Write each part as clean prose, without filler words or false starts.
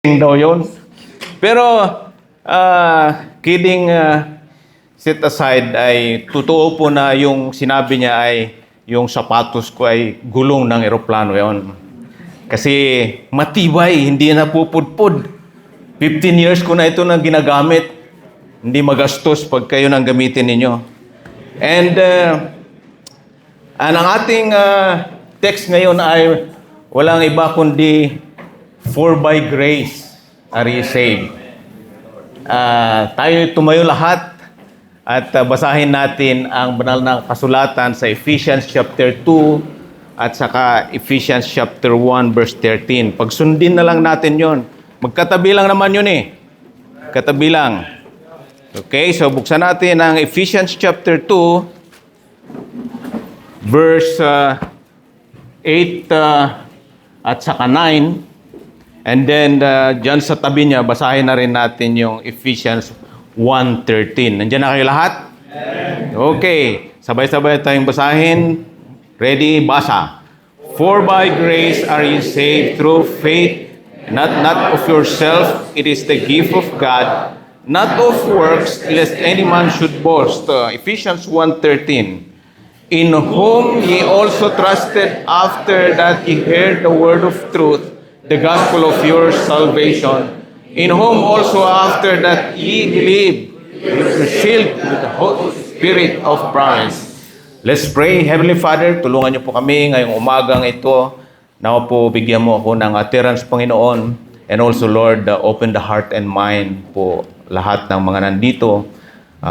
daw yun. Pero, kidding set aside, ay totoo po na yung sinabi niya ay yung sapatos ko ay gulong ng eroplano yon. Kasi matibay, hindi na pupudpud. 15 years ko na ito na ginagamit. Hindi magastos pag kayo nang gamitin ninyo. And ang ating text ngayon ay walang iba kundi for by grace are ye saved. Tayo tumayo lahat at basahin natin ang banal na kasulatan sa Ephesians chapter 2 at saka Ephesians chapter 1 verse 13. Pagsundin na lang natin yon. Magkatabi lang naman yun eh. Katabi lang. Okay, so buksan natin ang Ephesians chapter 2 verse 8 at saka 9. And then, dyan sa tabi niya, basahin na rin natin yung Ephesians 1:13. Nandiyan na kayo lahat? Okay. Sabay-sabay tayong basahin. Ready? Basa. For by grace are you saved through faith, not of yourself. It is the gift of God, not of works, lest any man should boast. Ephesians 1:13. In whom ye also trusted after that ye heard the word of truth, the gospel of your salvation, in whom also after that ye believed, you were sealed with the Holy Spirit of promise. Let's pray. Heavenly Father, tulungan niyo po kami ngayong umagang ito. Nawa po, bigyan mo ako ng utterance, Panginoon. And also, Lord, open the heart and mind po lahat ng mga nandito.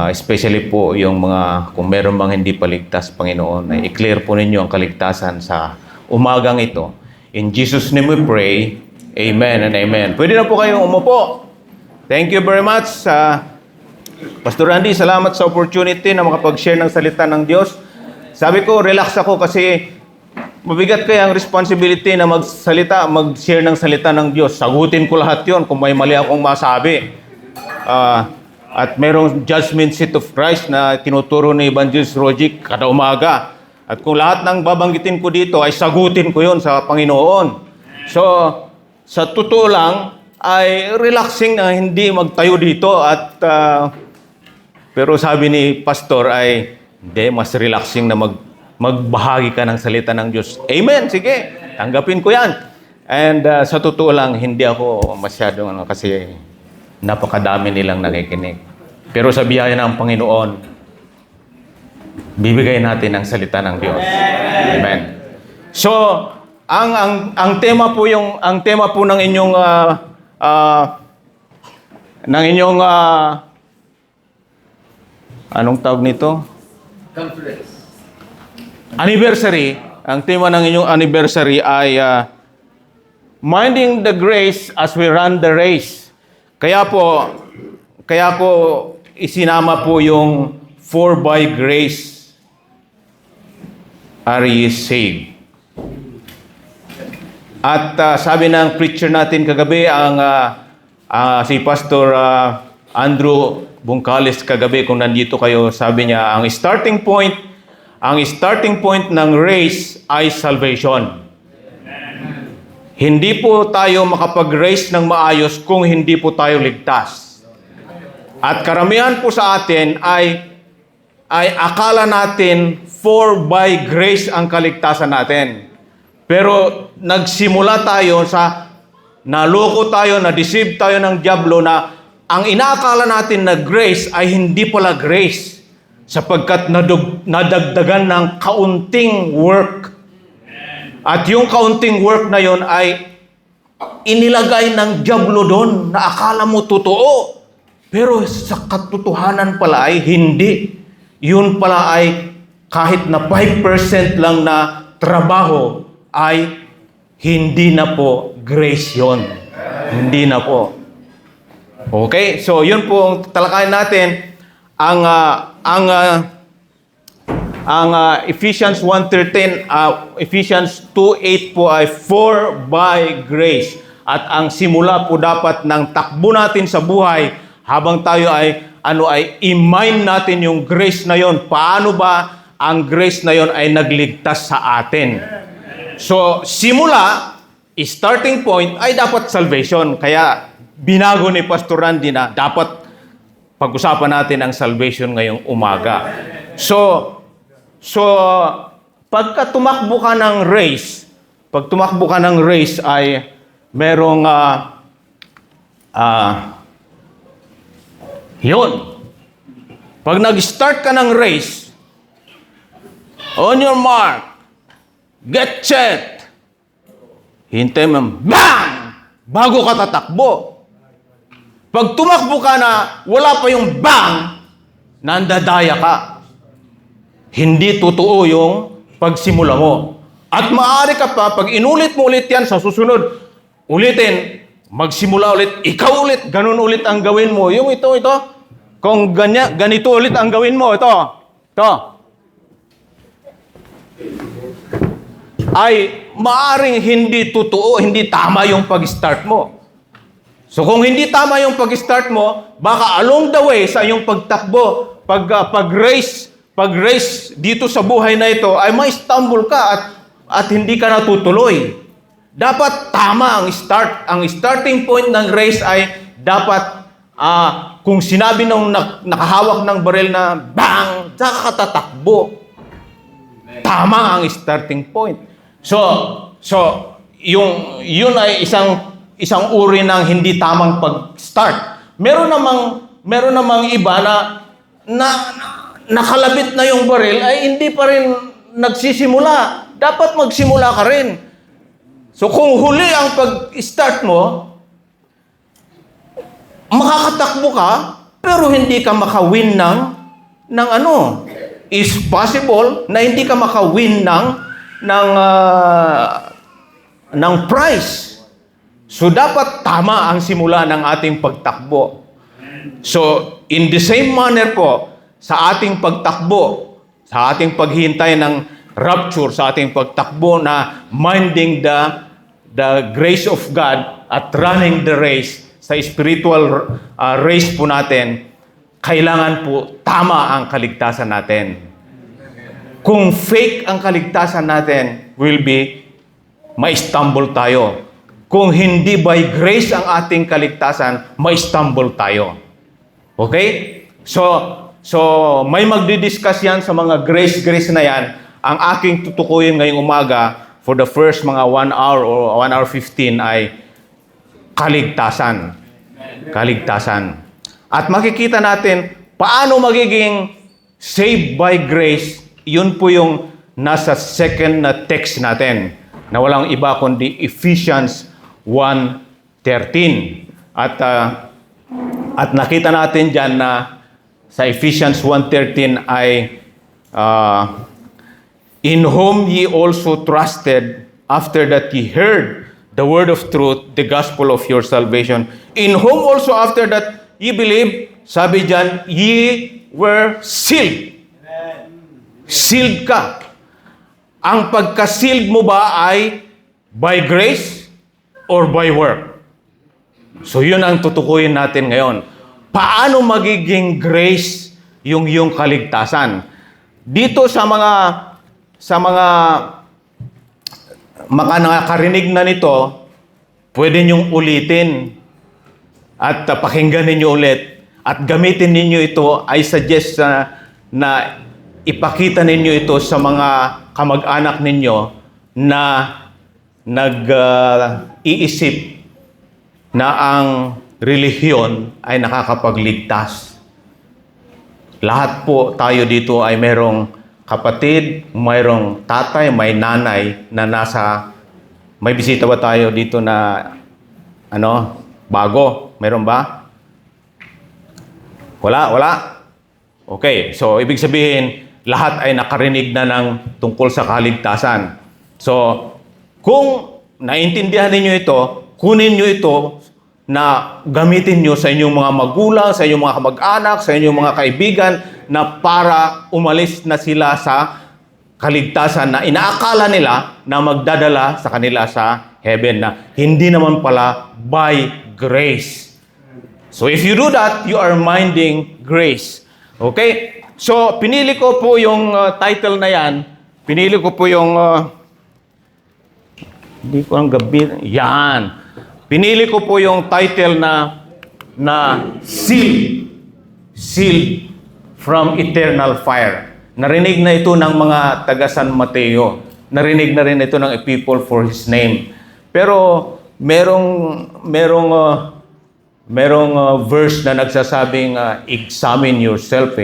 Especially po yung mga, kung meron bang hindi paligtas, Panginoon, ay i-clear po ninyo ang kaligtasan sa umagang ito. In Jesus' name we pray. Amen and amen. Pwede na po kayong umupo. Thank you very much. Pastor Randy, salamat sa opportunity na makapag-share ng salita ng Diyos. Sabi ko, relax ako kasi mabigat kaya ang responsibility na magsalita, mag-share ng salita ng Diyos. Sagutin ko lahat yon kung may mali akong masabi. At merong judgment seat of Christ na tinuturo ni Evangelist Rogic kada umaga. At kung lahat ng babanggitin ko dito ay sagutin ko yon sa Panginoon. So, sa totoo lang, ay relaxing na hindi magtayo dito. At pero sabi ni Pastor ay, hindi, mas relaxing na magbahagi ka ng salita ng Diyos. Amen, sige, tanggapin ko yan. And sa totoo lang, hindi ako masyadong kasi napakadami nilang nakikinig. Pero sa biyaya ng Panginoon, bibigay natin ang salita ng Diyos. Amen. So, ang tema po ng inyong anong tawag nito? Conference. Anniversary. Ang tema ng inyong anniversary ay minding the grace as we run the race. Kaya po isinama po yung for by grace are ye saved. At sabi ng preacher natin kagabi, si Pastor Andrew Bungkalis kagabi, kung nandito kayo, sabi niya, ang starting point ng race ay salvation. Hindi po tayo makapag-race ng maayos kung hindi po tayo ligtas. At karamihan po sa atin ay akala natin for by grace ang kaligtasan natin. Pero nagsimula tayo sa naloko tayo, na-deceive tayo ng diablo na ang inaakala natin na grace ay hindi pala grace sapagkat nadagdagan ng kaunting work. At yung kaunting work na yon ay inilagay ng diablo doon na akala mo totoo. Pero sa katotohanan pala ay hindi. Yun pala ay kahit na 5% lang na trabaho ay hindi na po grace yun. Hindi na po. Okay? So, yun po ang talakayin natin. Ang Ephesians 1:13, Ephesians 2:8 po ay for by grace. At ang simula po dapat ng takbo natin sa buhay habang tayo ay i-mind natin yung grace na yon. Paano ba ang grace na yon ay nagligtas sa atin? So, simula, starting point ay dapat salvation. Kaya binago ni Pastor Randy na dapat pag-usapan natin ang salvation ngayong umaga. So pagka tumakbo ka ng race, ay merong yun. Pag nag-start ka ng race, on your mark, get set, hintay mo, bang! Bago ka tatakbo. Pag tumakbo ka na, wala pa yung bang, nandadaya ka. Hindi totoo yung pagsimula mo. At maaari ka pa, pag inulit mo ulit yan sa susunod, ulitin, magsimula ulit, ikaw ulit, ganun ulit ang gawin mo. Yung ito, kung ganito ulit ang gawin mo, ito, ay maaring hindi totoo, hindi tama yung pag-start mo. So kung hindi tama yung pag-start mo, baka along the way sa iyong pagtakbo, pag-race dito sa buhay na ito, ay may stumble ka at hindi ka natutuloy. Dapat tama ang start. Ang starting point ng race ay dapat kung sinabi nung nakahawak ng baril na bang, saka ka tatakbo. Tama ang starting point. So yun ay isang uri ng hindi tamang pag-start. Meron namang iba na nakalabit na yung baril ay hindi pa rin nagsisimula. Dapat magsimula ka rin. So kung huli ang pag-start mo, makakatakbo ka, pero hindi ka makawin ng ano. Is possible na hindi ka makawin ng prize. So dapat tama ang simula ng ating pagtakbo. So in the same manner po, sa ating pagtakbo, sa ating paghihintay ng rapture, sa ating pagtakbo na minding the grace of God at running the race, sa spiritual race po natin, kailangan po tama ang kaligtasan natin. Kung fake ang kaligtasan natin, ma-stumble tayo. Kung hindi by grace ang ating kaligtasan, ma-stumble tayo. Okay? So may magdi-discuss yan sa mga grace na yan. Ang aking tutukuyin ngayong umaga for the first mga 1 hour or 1 hour 15 ay kaligtasan. Kaligtasan. At makikita natin paano magiging saved by grace. Yun po yung nasa second na text natin na walang iba kundi Ephesians 1:13. At nakita natin dyan na sa Ephesians 1:13 ay in whom ye also trusted after that ye heard the word of truth, the gospel of your salvation. In whom also after that ye believe, sabi dyan, ye were sealed. Sealed ka. Ang pagka-sealed mo ba ay by grace or by work? So yun ang tutukuyin natin ngayon. Paano magiging grace yung kaligtasan? Dito sa mga nakakarinig na nito, pwede niyong ulitin at pakinggan ninyo ulit at gamitin ninyo ito. I suggest na ipakita ninyo ito sa mga kamag-anak ninyo na nag-iisip na ang relihiyon ay nakakapagligtas. Lahat po tayo dito ay merong kapatid, mayroong tatay, may nanay na may bisita ba tayo dito na bago? Meron ba? Wala? Okay, so ibig sabihin, lahat ay nakarinig na ng tungkol sa kaligtasan. So, kung naintindihan ninyo ito, kunin nyo ito na gamitin nyo sa inyong mga magulang, sa inyong mga kamag-anak, sa inyong mga kaibigan na para umalis na sila sa kaligtasan na inaakala nila na magdadala sa kanila sa heaven na hindi naman pala by grace. So if you do that, you are minding grace. Okay? So pinili ko po yung title na yan. Pinili ko po yung Hindi ko ang gabi. Yan. Pinili ko po yung title na Sealed. Sealed from Eternal Fire. Narinig na ito ng mga taga San Mateo. Narinig na rin ito ng A People for His Name. Pero merong verse na nagsasabing examine yourself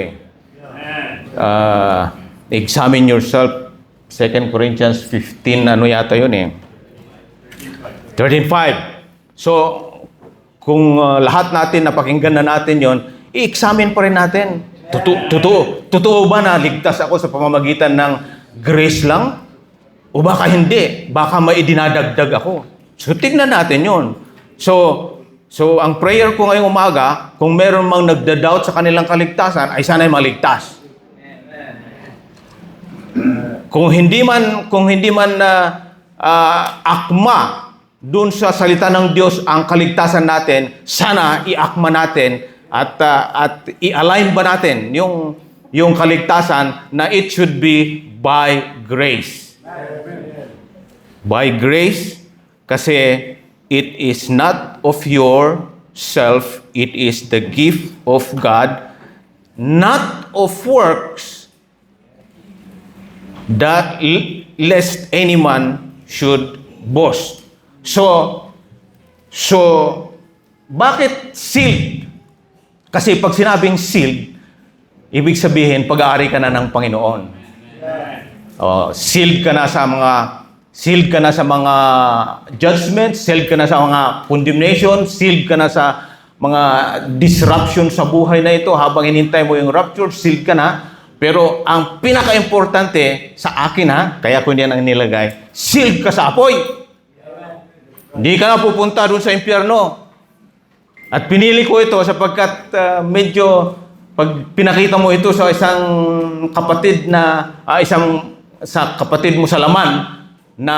examine yourself. 2 Corinthians 15, ano yata yun 13:5. So, kung lahat natin napakinggan na natin yon, i-examine pa rin natin. Totoo ba na ligtas ako sa pamamagitan ng grace lang? O baka hindi? Baka maidinadagdag ako. So, tignan natin yon. So, ang prayer ko ngayong umaga, kung meron mang nagda-doubt sa kanilang kaligtasan, ay sana'y maligtas. Kung hindi man akma doon sa salita ng Diyos ang kaligtasan natin, sana iakma natin at i-align ba natin yung kaligtasan na it should be by grace. By grace, kasi it is not of yourself, it is the gift of God, not of works, that lest any man should boast. So bakit sealed? Kasi pag sinabing sealed, ibig sabihin pag-aari ka na ng Panginoon. Sealed ka na sa mga judgments, sealed ka na sa mga condemnation, sealed ka na sa mga disruption sa buhay na ito habang hinintay mo yung rapture, sealed ka na. Pero ang pinaka-importante sa akin kaya ko niyan ang nilagay, sealed ka sa apoy. Hindi ka na pupunta doon sa impyerno. At pinili ko ito sapagkat medyo pag pinakita mo ito sa isang kapatid sa kapatid mo sa laman na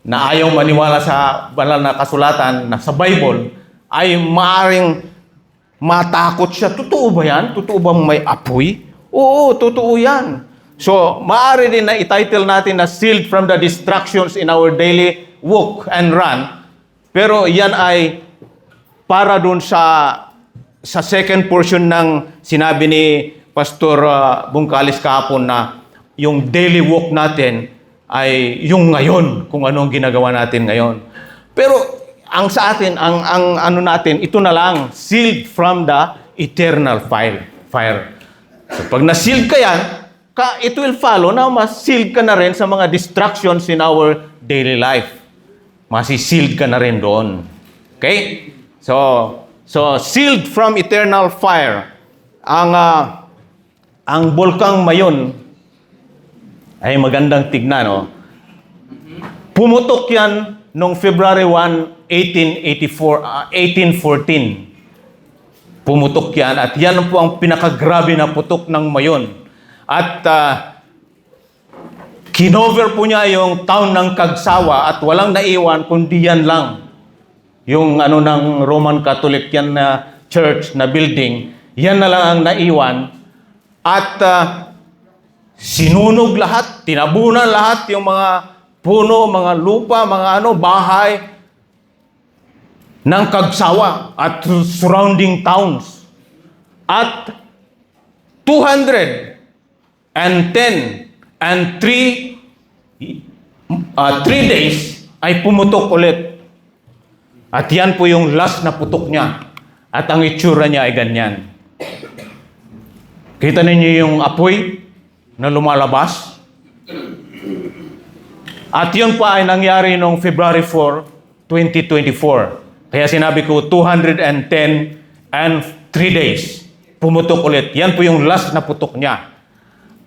ayaw maniwala sa banal na kasulatan na sa Bible, ay maaring matakot siya. Totoo ba yan? Totoo bang may apoy? Oo, totoo yan. So, maaari din na i-title natin na sealed from the distractions in our daily walk and run. Pero yan ay para dun sa second portion ng sinabi ni Pastor Bungkalis kahapon na yung daily walk natin ay yung ngayon, kung ano ang ginagawa natin ngayon. Pero ang sa atin, ang ano natin, ito na lang, sealed from the eternal fire. So pag na-sealed ka yan, it will follow na mas-sealed ka na rin sa mga distractions in our daily life. Masi-sealed ka na rin doon. Okay? So sealed from eternal fire. Ang bulkang Mayon ay magandang tignan, no? Pumutok yan noong February 1, 1814. Pumutok yan at yan po ang pinakagrabe na putok ng Mayon. At kinover po niya yung town ng Cagsawa at walang naiwan kundi yan lang. Yung ng Roman Catholic yan na church na building, yan na lang ang naiwan. At sinunog lahat, tinabunan lahat yung mga puno, mga lupa, mga bahay ng Cagsawa at surrounding towns. At 3 days ay pumutok ulit. At yan po yung last na putok niya. At ang itsura niya ay ganyan. Kita ninyo yung apoy na lumalabas? At yun pa ay nangyari noong February 4, 2024. Kaya sinabi ko 210 and 3 days. Pumutok ulit. Yan po yung last na putok niya.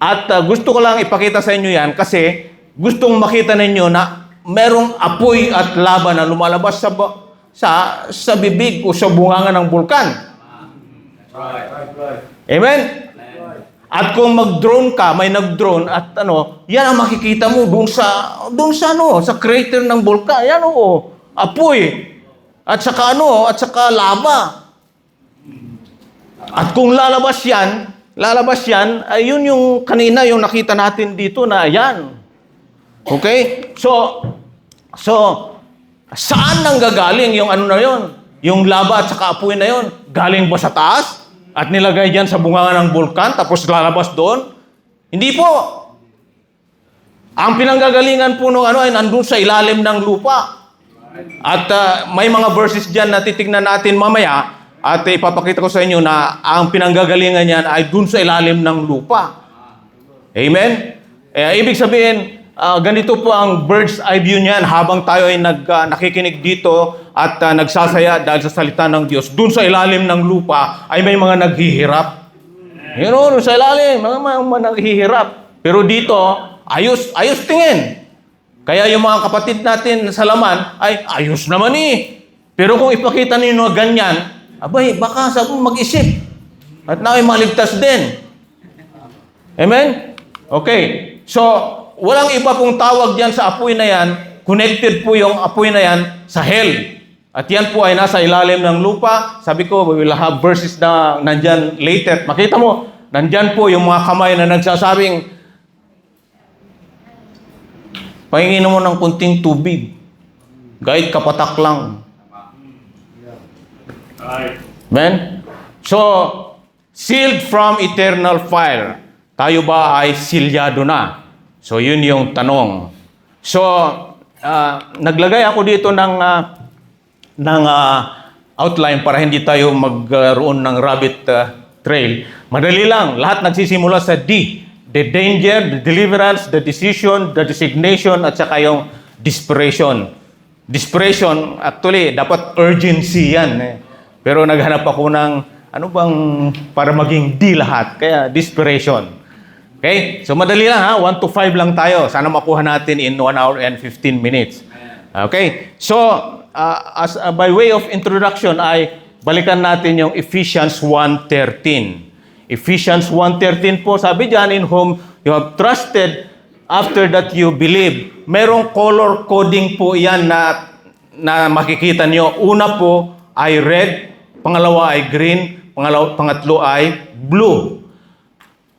At gusto ko lang ipakita sa inyo yan kasi gustong makita ninyo na merong apoy at lava na lumalabas sa bibig o sa bunganga ng bulkan. Amen? At kung mag-drone ka, may nag-drone at yan ang makikita mo doon sa crater ng bulkan. Yan apoy. At saka lava. At kung lalabas yan, ay yun yung kanina yung nakita natin dito na yan. Okay? So, So, saan nanggagaling yung ano na yon? Yung lava at saka apoy na yon? Galing ba sa taas? At nilagay dyan sa bunganga ng bulkan tapos lalabas doon? Hindi po. Ang pinanggagalingan po ng ano ay nandun sa ilalim ng lupa. At may mga verses dyan na titignan natin mamaya at ipapakita ko sa inyo na ang pinanggagalingan niyan ay dun sa ilalim ng lupa. Amen? Ibig sabihin, ganito po ang bird's eye view niyan habang tayo ay nakikinig dito at nagsasaya dahil sa salita ng Diyos. Dun sa ilalim ng lupa ay may mga naghihirap. Yun, sa ilalim, mga naghihirap. Pero dito, ayos tingin. Kaya yung mga kapatid natin sa laman ay ayos naman eh. Pero kung ipakita ninyo na ganyan, abay, baka sabi mag-isip. At na ay maligtas din. Amen? Okay. So, walang iba pong tawag diyan sa apoy na yan. Connected po yung apoy na yan sa hell. At yan po ay nasa ilalim ng lupa. Sabi ko, we will have verses na nandyan later. Makita mo, nandyan po yung mga kamay na nagsasabing, pahingin mo ng kunting tubig. Kahit kapatak lang. Amen? So, sealed from eternal fire. Tayo ba ay silyado na? So, yun yung tanong. So, naglagay ako dito ng outline para hindi tayo magroon ng rabbit trail. Madali lang. Lahat nagsisimula sa D. The danger, the deliverance, the decision, the designation, at saka yung desperation. Desperation, actually, dapat urgency yan. Pero naghanap ako ng, ano bang, para maging D lahat. Kaya, desperation. Okay? So, madali lang ha. 1 to 5 lang tayo. Sana makuha natin in 1 hour and 15 minutes. Okay? So, by way of introduction, ay balikan natin yung Ephesians 1:13. Ephesians 1:13 po, sabi dyan, in whom you have trusted after that you believe. Merong color coding po yan na makikita nyo. Una po ay red, pangalawa ay green, pangatlo ay blue.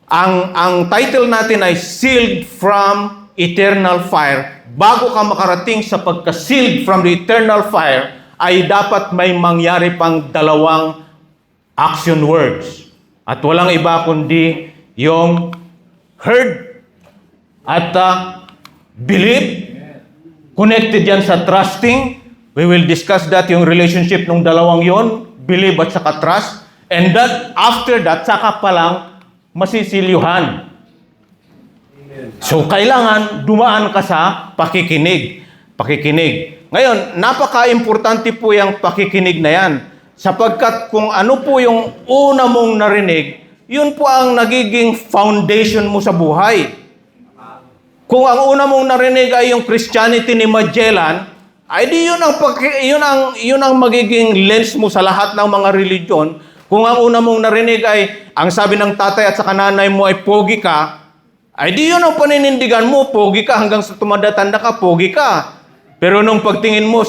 Ang title natin ay Sealed from Eternal Fire. Bago ka makarating sa pagka-sealed from the eternal fire, ay dapat may mangyari pang dalawang action words. At walang iba kundi yung heard at believe. Connected yan sa trusting. We will discuss that, yung relationship ng dalawang yon, believe at saka trust. And that, after that, saka pa lang masisilyuhan. So, kailangan dumaan ka sa pakikinig. Pakikinig. Ngayon, napaka-importante po yung pakikinig na yan. Sapagkat kung ano po yung una mong narinig, yun po ang nagiging foundation mo sa buhay. Kung ang una mong narinig ay yung Christianity ni Magellan, ay di yun ang magiging lens mo sa lahat ng mga religion. Kung ang una mong narinig ay ang sabi ng tatay at sa nanay mo ay pogi ka, ay di yun ang paninindigan mo, pogi ka hanggang sa tumatanda ka, pogi ka. Pero nung pagtingin mo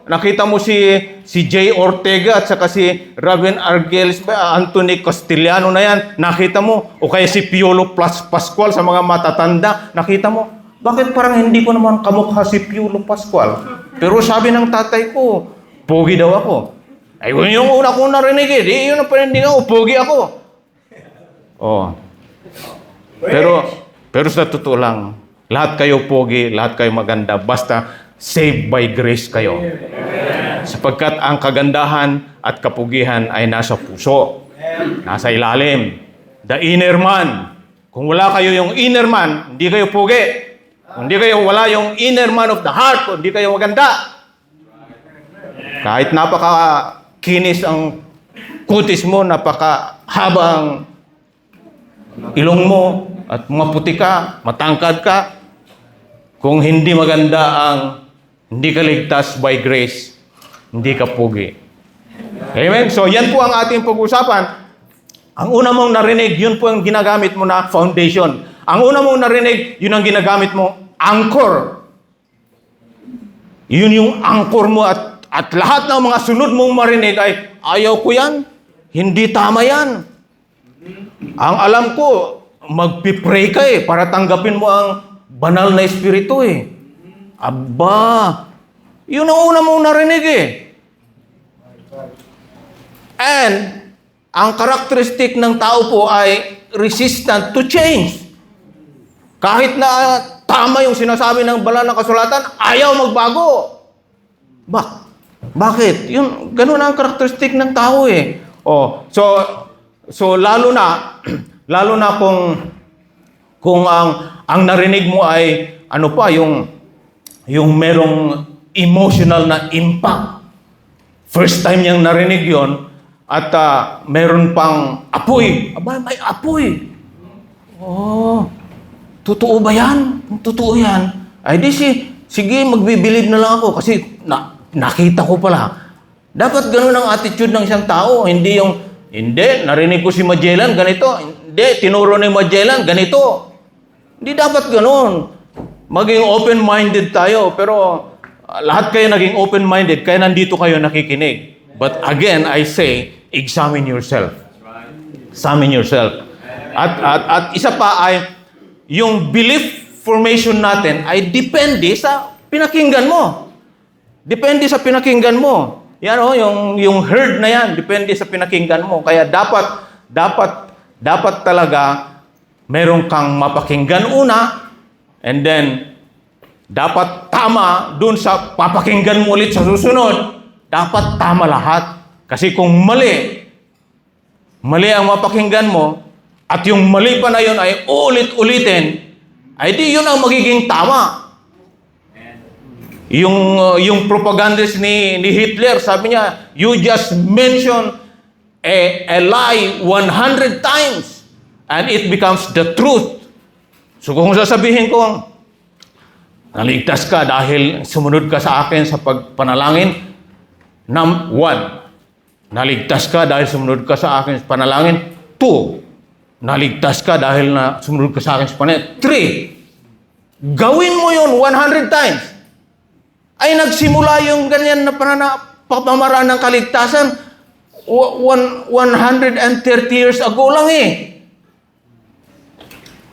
nakita mo si J. Ortega at saka si Raven Argelis, Anthony Castellano na yan, nakita mo. O kaya si Piolo Pascual sa mga matatanda, nakita mo. Bakit parang hindi ko naman kamukha si Piolo Pascual? Pero sabi ng tatay ko, pogi daw ako. Ay, yung una kong narinig yun ang panindigan ko, pogi ako. Oh. Pero sa totoo lang, lahat kayo pogi, lahat kayo maganda, basta saved by grace kayo. Sapagkat ang kagandahan at kapugihan ay nasa puso, nasa ilalim. The inner man. Kung wala kayo yung inner man, hindi kayo pogi. Kung wala yung inner man of the heart, hindi kayo maganda. Kahit napaka-kinis ang kutis mo, napaka-haba ang ilong mo, at maputi ka, matangkad ka, kung hindi maganda hindi ka ligtas by grace, hindi ka pugi. Amen? So, yan po ang ating pag-usapan. Ang una mong narinig, yun po ang ginagamit mo na foundation. Ang una mong narinig, yun ang ginagamit mo, anchor. Yun yung anchor mo at lahat ng mga sunod mong marinig ay, ayaw ko yan, hindi tama yan. Ang alam ko, magpipray ka para tanggapin mo ang banal na espiritu Aba, yun ang una mong narinig eh. And, ang karakteristik ng tao po ay resistant to change. Kahit na tama yung sinasabi ng banal na kasulatan, ayaw magbago. Bakit? Ganun ang karakteristik ng tao eh. So lalo na kung ang narinig mo ay ano pa yung merong emotional na impact. First time niyang narinig yon at meron pang apoy. Aba, may apoy. Totoo ba yan? Kung totoo yan, ay di sige, magbibilib na lang ako kasi nakita ko pala. Dapat ganun ang attitude ng isang tao. Hindi, narinig ko si Magellan, ganito. Hindi, tinuro ni Magellan, ganito. Hindi dapat ganun. Maging open-minded tayo. Pero lahat kayo naging open-minded, kaya nandito kayo nakikinig. But again, I say, examine yourself. Examine yourself. At isa pa ay, yung belief formation natin ay depende sa pinakinggan mo. Depende sa pinakinggan mo. Yan yung herd na yan, depende sa pinakinggan mo. Kaya dapat talaga meron kang mapakinggan una, and then dapat tama dun sa papakinggan mo ulit sa susunod. Dapat tama lahat. Kasi kung mali ang mapakinggan mo, at yung mali pa na yun ay ulit-ulitin, ay di yun ang magiging tama. Yung propagandist ni Hitler, sabi niya, you just mention a lie 100 times and it becomes the truth. So kung sasabihin ko, naligtas ka dahil sumunod ka sa akin sa pagpanalangin, 1, naligtas ka dahil sumunod ka sa akin sa panalangin, 2, naligtas ka dahil sumunod ka sa akin sa panalangin, 3, gawin mo yun 100 times. Ay nagsimula yung ganyan na pamamaraan ng kaligtasan 130 years ago lang eh.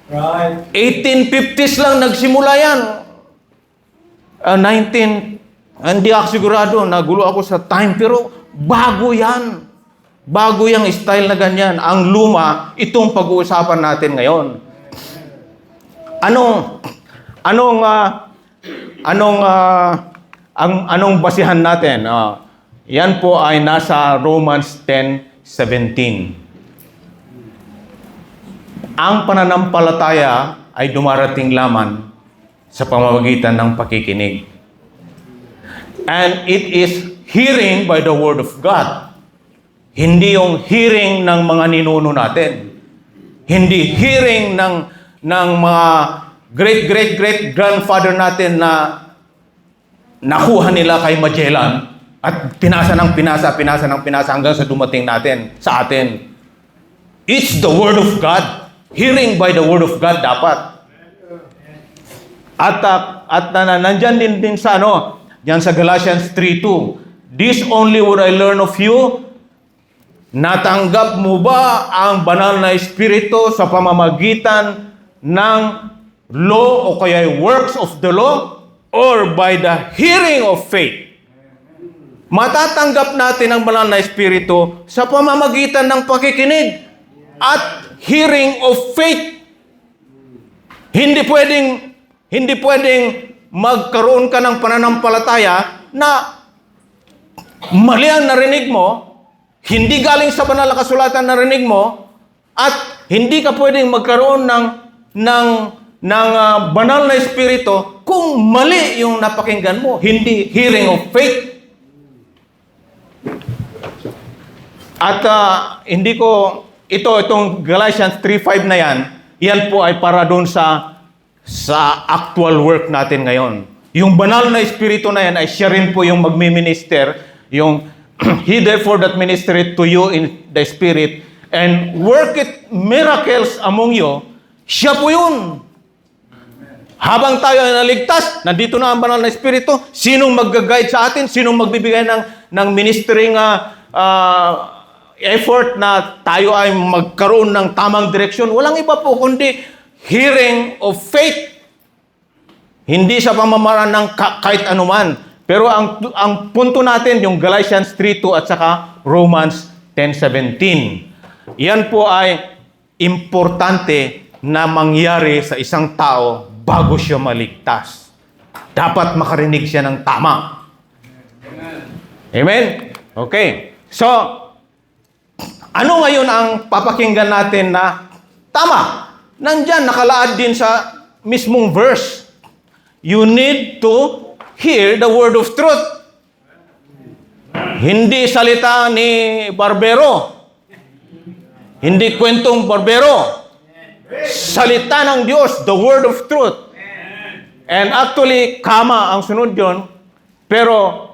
Right. 1850s lang nagsimula yan. 19, hindi ako sigurado, nagulo ako sa time, pero bago yan. Bago yung style na ganyan. Ang luma, itong pag-uusapan natin ngayon. Anong basihan natin? Yan po ay nasa Romans 10:17. Ang pananampalataya ay dumarating lamang sa pamamagitan ng pakikinig. And it is hearing by the word of God. Hindi yung hearing ng mga ninuno natin. Hindi hearing ng mga great-great-great-grandfather natin na nakuha nila kay Magellan at pinasa hanggang sa dumating natin sa atin. It's the Word of God. Hearing by the Word of God dapat. At nandyan din sa diyan sa Galatians 3:2. This only would I learn of you. Natanggap mo ba ang banal na Espiritu sa pamamagitan ng law o kaya works of the law or by the hearing of faith? Matatanggap natin ang banal na Espiritu sa pamamagitan ng pakikinig at hearing of faith. Hindi pwedeng magkaroon ka ng pananampalataya na mali ang narinig mo, hindi galing sa banal na kasulatan narinig mo, at hindi ka pwedeng magkaroon ng banal na Espiritu kung mali yung napakinggan mo. Hindi hearing of faith. At itong Galatians 3:5 na yan po ay para doon sa actual work natin ngayon. Yung banal na Espiritu na yan ay siya rin po yung magmi-minister, yung He therefore that ministereth to you in the Spirit and worketh miracles among you, siya po yun. Habang tayo ay naligtas, nandito na ang banal na Espiritu, sinong mag-guide sa atin? Sinong magbibigay ng ministering effort na tayo ay magkaroon ng tamang direksyon? Walang iba po kundi hearing of faith. Hindi sa pamamaraan ng kahit anuman. Pero ang punto natin, yung Galatians 3:2 at saka Romans 10:17. Yan po ay importante na mangyari sa isang tao bago siya maligtas. Dapat makarinig siya ng tama. Amen? Okay. So, ano ngayon ang papakinggan natin na tama? Nandyan, nakalaad din sa mismong verse. You need to hear the word of truth. Hindi salita ni Barbero. Hindi kwentong Barbero. Salita ng Diyos, the word of truth. And actually, kama ang sunod yon. Pero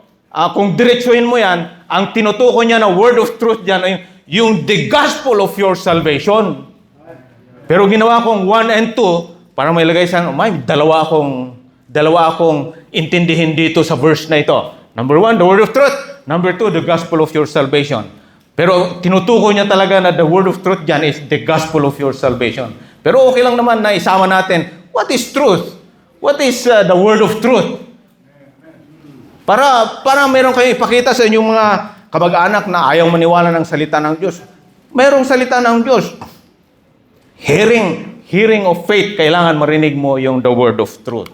kung diretsuhin mo yan, ang tinutukoy niya na word of truth dyan ay yung the gospel of your salvation. Pero ginawa kong 1 and 2 para may lagay siyang, dalawa akong intindihin dito sa verse na ito. Number 1, the word of truth. Number 2, the gospel of your salvation. Pero tinutukoy niya talaga na the word of truth dyan is the gospel of your salvation. Pero okay lang naman na isama natin, what is truth? What is the word of truth? Para meron kayo ipakita sa inyong mga kamag-anak na ayaw maniwala ng salita ng Diyos. Mayroong salita ng Diyos. Hearing of faith, kailangan marinig mo yung the word of truth.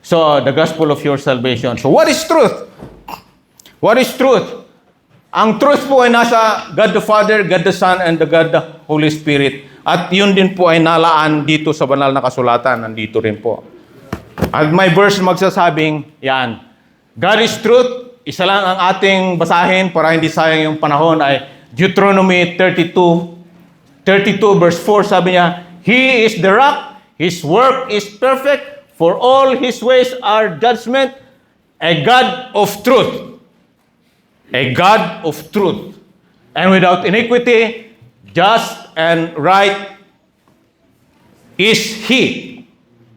So, the gospel of your salvation. So, what is truth? What is truth? Ang truth po ay nasa God the Father, God the Son, and the God the Holy Spirit. At yun din po ay nalaan dito sa banal na kasulatan. Nandito rin po. At may verse magsasabing, yan, God is truth. Isa lang ang ating basahin para hindi sayang yung panahon ay Deuteronomy 32 verse 4, sabi niya, He is the rock, His work is perfect, for all His ways are judgment, a God of truth. A God of truth. And without iniquity, just and right is He.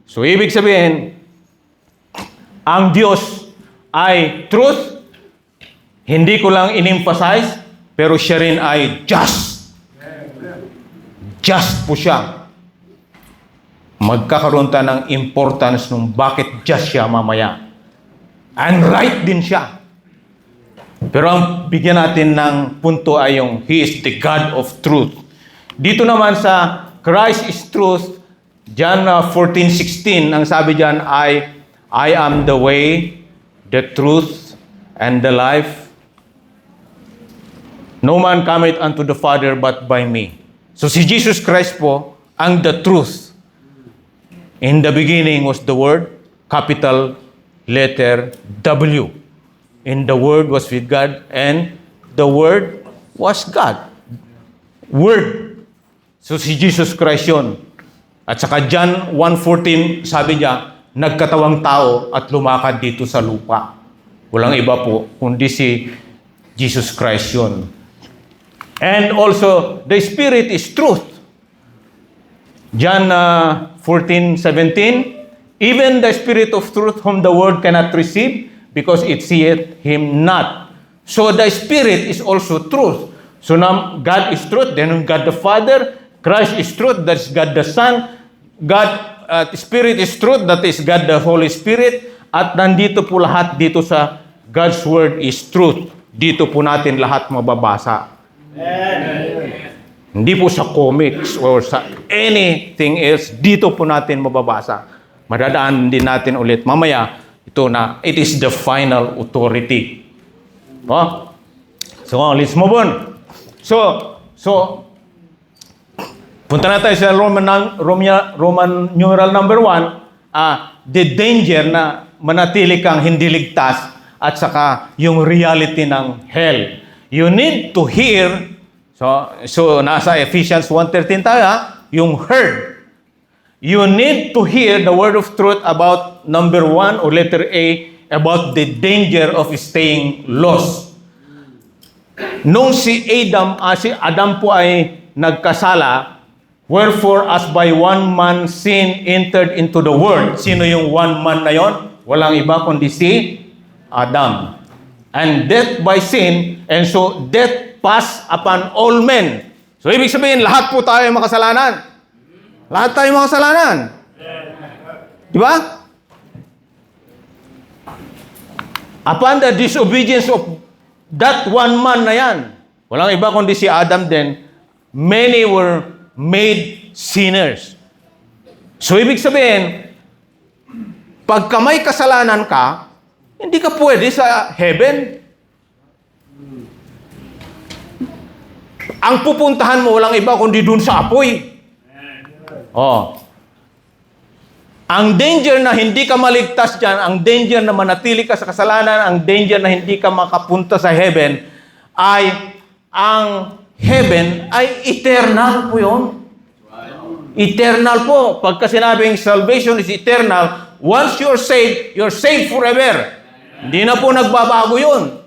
So, ibig sabihin, ang Diyos ay truth. Hindi ko lang in-emphasize, pero siya rin ay just. Just po siya. Magkakaroon tayo ng importance nung bakit just siya mamaya. And right din siya. Pero ang bigyan natin ng punto ay yung He is the God of truth. Dito naman sa Christ is truth, John 14:16, ang sabi diyan ay, I am the way, the truth, and the life. No man cometh unto the Father but by me. So si Jesus Christ po, ang the truth. In the beginning was the Word, capital letter W. In the Word was with God, and the Word was God. Word. So si Jesus Christ yun. At saka John 1:14, sabi niya, nagkatawang tao at lumakad dito sa lupa. Walang iba po, kundi si Jesus Christ yun. And also, the Spirit is truth. John 14:17, even the Spirit of truth whom the world cannot receive, because it seeth Him not. So the Spirit is also truth. So now, God is truth, then God the Father, Christ is truth, that's God the Son, God Spirit is truth, that is God the Holy Spirit, at nandito po lahat dito sa God's Word is truth. Dito po natin lahat mababasa. Amen. Hindi po sa comics or sa anything else, dito po natin mababasa. Madadaan din natin ulit mamaya ito na it is the final authority. Oh? So, let's move on. So, punta na tayo sa Roman numeral number 1, the danger na manatili kang hindi ligtas at saka yung reality ng hell. You need to hear, so nasa Ephesians 1:13 tayo, yung heard. You need to hear the word of truth about number 1 or letter A, about the danger of staying lost. Nung si Adam po ay nagkasala, wherefore as by one man sin entered into the world. Sino yung one man na yon? Walang iba kundi si Adam. And death by sin, and so death passed upon all men. So ibig sabihin, lahat po tayo makasalanan. Lahat tayo makasalanan. Di ba? Upon the disobedience of that one man na yan, walang iba kundi si Adam din, many were made sinners. So, ibig sabihin, pagka may kasalanan ka, hindi ka pwede sa heaven. Ang pupuntahan mo, walang iba kundi dun sa apoy. Oh. Ang danger na hindi ka maligtas dyan, ang danger na manatili ka sa kasalanan, ang danger na hindi ka makapunta sa heaven, ay ang heaven ay eternal po yun. Eternal po. Pagka sinabing salvation is eternal, once you're saved forever. Hindi na po nagbabago yun.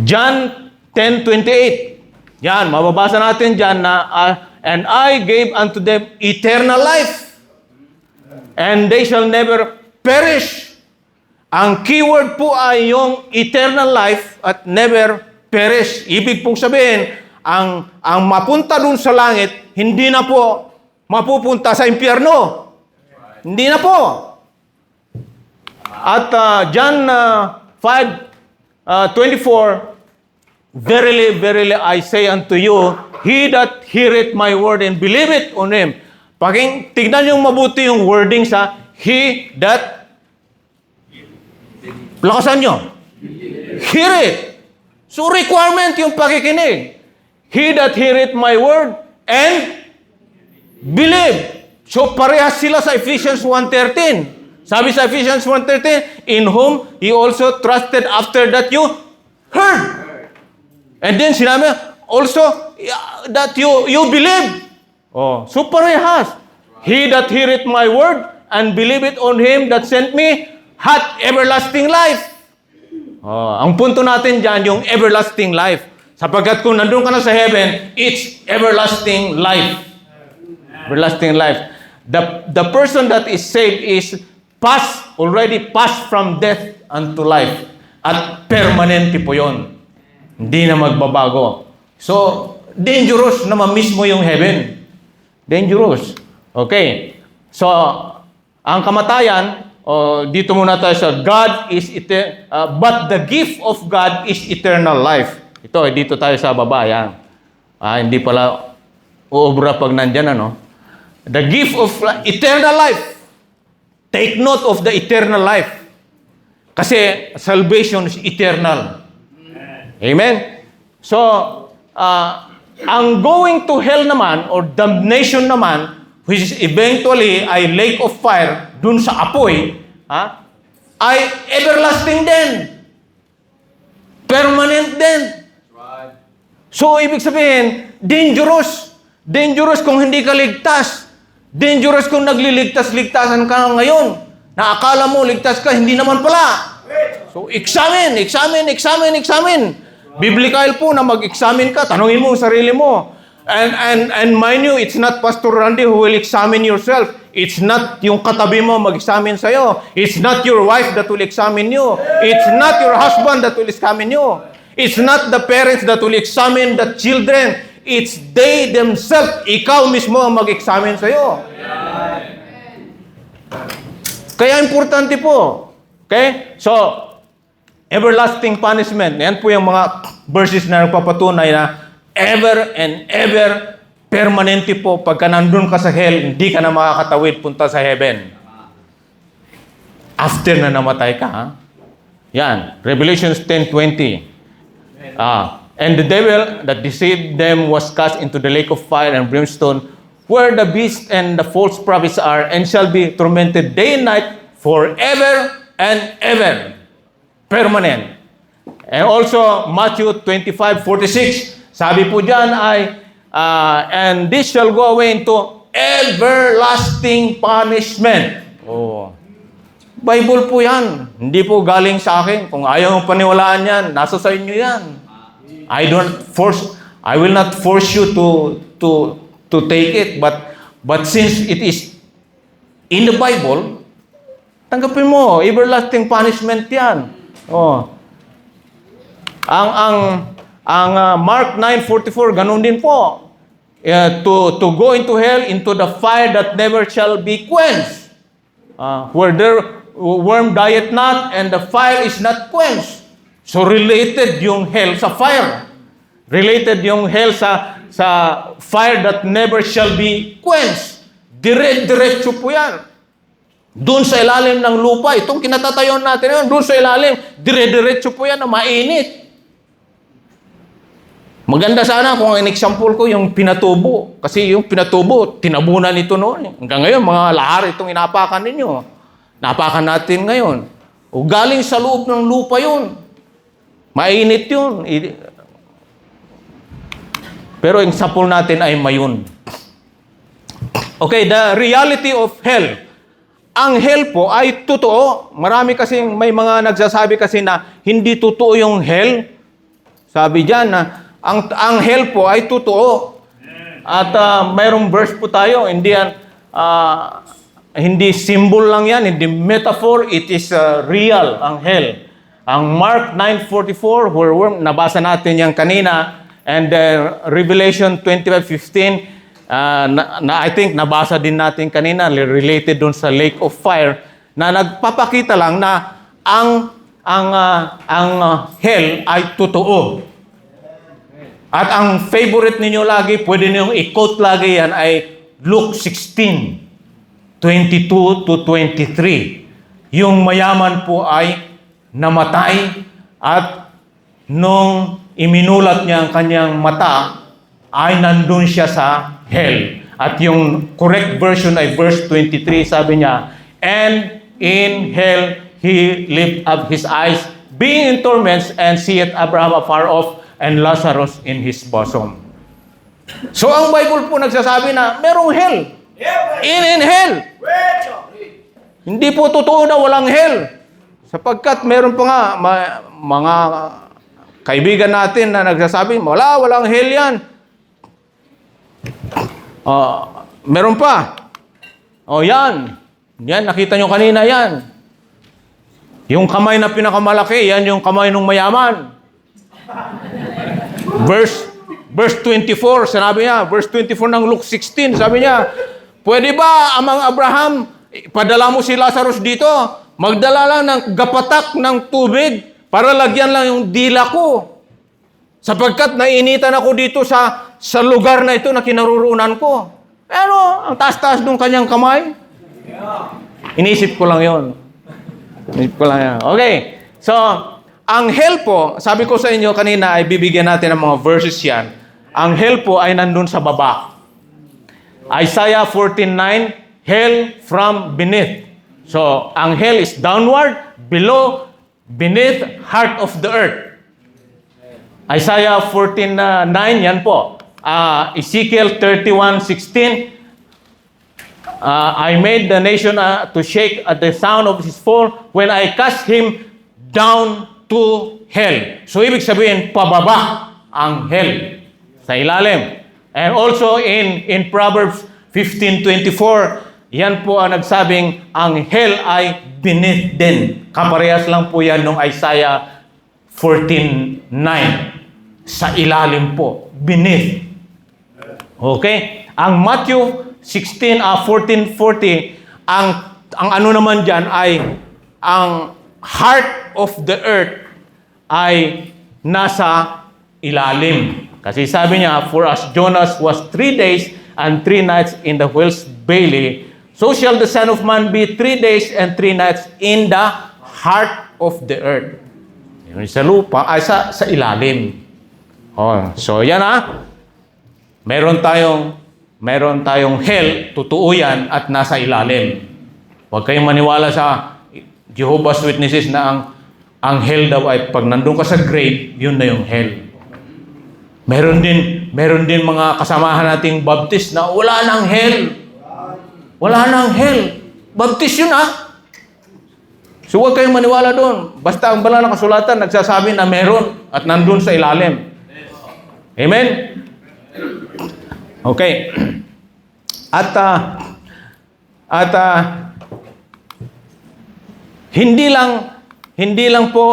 John 10:28. Yan, mababasa natin dyan na, and I gave unto them eternal life, and they shall never perish. Ang keyword po ay yung eternal life at never perish. Ibig pong sabihin, ang mapunta dun sa langit, hindi na po mapupunta sa impyerno. Hindi na po. At John 5:24, verily, verily, I say unto you, he that heareth my word and believeth on him. Tignan yung mabuti yung wording sa he that, lakasan nyo, hear it. So requirement yung pakikinig. He that heareth my word and believe. So parehas sila sa Ephesians 1:13. Sabi sa Ephesians 1:13, in whom he also trusted after that you heard. And then sinabi, also that you believe. Oh, so parehas. He that heareth my word and believeth on him that sent me hath everlasting life. Oh, ang punto natin dyan, yung everlasting life. Sapagkat kung nandun ka na sa heaven, it's everlasting life. Everlasting life. The person that is saved is already passed from death unto life. At permanente po yun. Hindi na magbabago. So, dangerous na ma-miss mo yung heaven. Dangerous. Okay. So, ang kamatayan, dito muna tayo sa God is but the gift of God is eternal life. Ito, dito tayo sa baba. Yan. Hindi pala uobra pag nandyan, ano? The gift of eternal life. Take note of the eternal life. Kasi salvation is eternal. Amen? So, ang going to hell naman, or damnation naman, which is eventually ay lake of fire, dun sa apoy, ay everlasting din. Permanent din. So, ibig sabihin, dangerous. Dangerous kung hindi ka ligtas. Dangerous kung nagliligtas-ligtasan ka ngayon. Na akala mo ligtas ka, hindi naman pala. So, examine. Biblical po na mag-examine ka. Tanungin mo ang sarili mo. And mind you, it's not Pastor Randy who will examine yourself. It's not yung katabi mo mag-examine sa'yo. It's not your wife that will examine you. It's not your husband that will examine you. It's not the parents that will examine the children. It's they themselves. Ikaw mismo ang mag-examine sa'yo. Kaya importante po. Okay? So, everlasting punishment. Yan po yung mga verses na nagpapatunay na ever and ever permanente po. Pagka nandun ka sa hell, hindi ka na makakatawid punta sa heaven. After na namatay ka, ha? Yan. Revelations 10:20. And the devil that deceived them was cast into the lake of fire and brimstone, where the beast and the false prophets are, and shall be tormented day and night forever and ever. Permanent. And also, Matthew 25:46, sabi po dyan ay, and this shall go away into everlasting punishment. Oh. Bible po yan. Hindi po galing sa akin. Kung ayaw mong paniwalaan yan, nasa sa inyo yan. I will not force you to take it, but since it is in the Bible, tanggapin mo, everlasting punishment yan. Oh. Ang Mark 9:44, ganun din po. To go into hell, into the fire that never shall be quenched. worm diet not, and the fire is not quenched. So related yung hell sa fire. Related yung hell sa fire that never shall be quenched. Diretso po yan. Doon sa ilalim ng lupa, itong kinatatayon natin ngayon, doon sa ilalim, diretso po yan na mainit. Maganda sana kung ang example ko yung pinatubo. Kasi yung pinatubo, tinabunan ito noon. Hanggang ngayon, mga lahar itong inapakan ninyo. Napakan natin ngayon. O galing sa loob ng lupa yun. Mainit yun. Pero yung example natin ay mayon. Okay, the reality of hell. Ang hell po ay totoo. Marami kasing, may mga nagsasabi kasi na hindi totoo yung hell. Sabi dyan na, ang hell po ay totoo. At mayroong verse po tayo, hindi symbol lang yan, hindi metaphor, it is real, ang hell. Ang Mark 9:44, where nabasa natin yan kanina, and Revelation 25:15, I think nabasa din natin kanina, related dun sa lake of fire, na nagpapakita lang na ang hell ay totoo. At ang favorite ninyo lagi, pwede ninyong i-quote lagi yan, ay Luke 16:22 to 23. Yung mayaman po ay namatay at nung iminulat niya ang kanyang mata, ay nandun siya sa hell. At yung correct version ay verse 23, sabi niya, and in hell he lift up his eyes, being in torments, and seeth Abraham afar off, and Lazarus in his bosom. So ang Bible po nagsasabi na merong hell. In hell. Hindi po totoo na walang hell. Sapagkat meron pa nga mga kaibigan natin na nagsasabi, walang hell yan. Meron pa. Yan. Yan, nakita nyo kanina yan. Yung kamay na pinakamalaki, yan yung kamay ng mayaman. Verse 24, sinabi niya, verse 24 ng Luke 16, sabi niya, pwede ba, amang Abraham, padala mo si Lazarus dito, magdala lang ng gapatak ng tubig para lagyan lang yung dila ko. Sapagkat nainitan ako dito sa lugar na ito na kinaroroonan ko. Pero, ang taas-taas ng kanyang kamay. Inisip ko lang yon. Okay, so, ang hell po, sabi ko sa inyo kanina ay bibigyan natin ng mga verses yan. Ang hell po ay nandun sa baba. Isaiah 14:9, hell from beneath. So, ang hell is downward, below, beneath, heart of the earth. Isaiah 14:9, yan po. Ezekiel 31:16, I made the nation to shake at the sound of his fall when I cast him down to hell. So, ibig sabihin, pababa ang hell sa ilalim. And also in Proverbs 15:24, yan po ang nagsabing ang hell ay beneath din. Kaparehas lang po yan ng Isaiah 14:9. Sa ilalim po, beneath. Okay? Ang Matthew 14:40, ang ano naman dyan ay ang heart of the earth ay nasa ilalim. Kasi sabi niya, for as Jonas was 3 days and 3 nights in the whale's belly, so shall the Son of Man be 3 days and 3 nights in the heart of the earth. Yung sa lupa, ay sa ilalim. So yan Meron tayong hell, totoo yan, at nasa ilalim. Huwag kayong maniwala sa Jehovah's Witnesses na ang hell daw ay pag nandun ka sa grave, yun na yung hell. Meron din mga kasamahan nating Baptist na wala nang hell. Wala nang hell. Baptist yun So huwag kayong maniwala doon. Basta ang banal na kasulatan nagsasabi na meron at nandun sa ilalim. Amen? Okay. At hindi lang po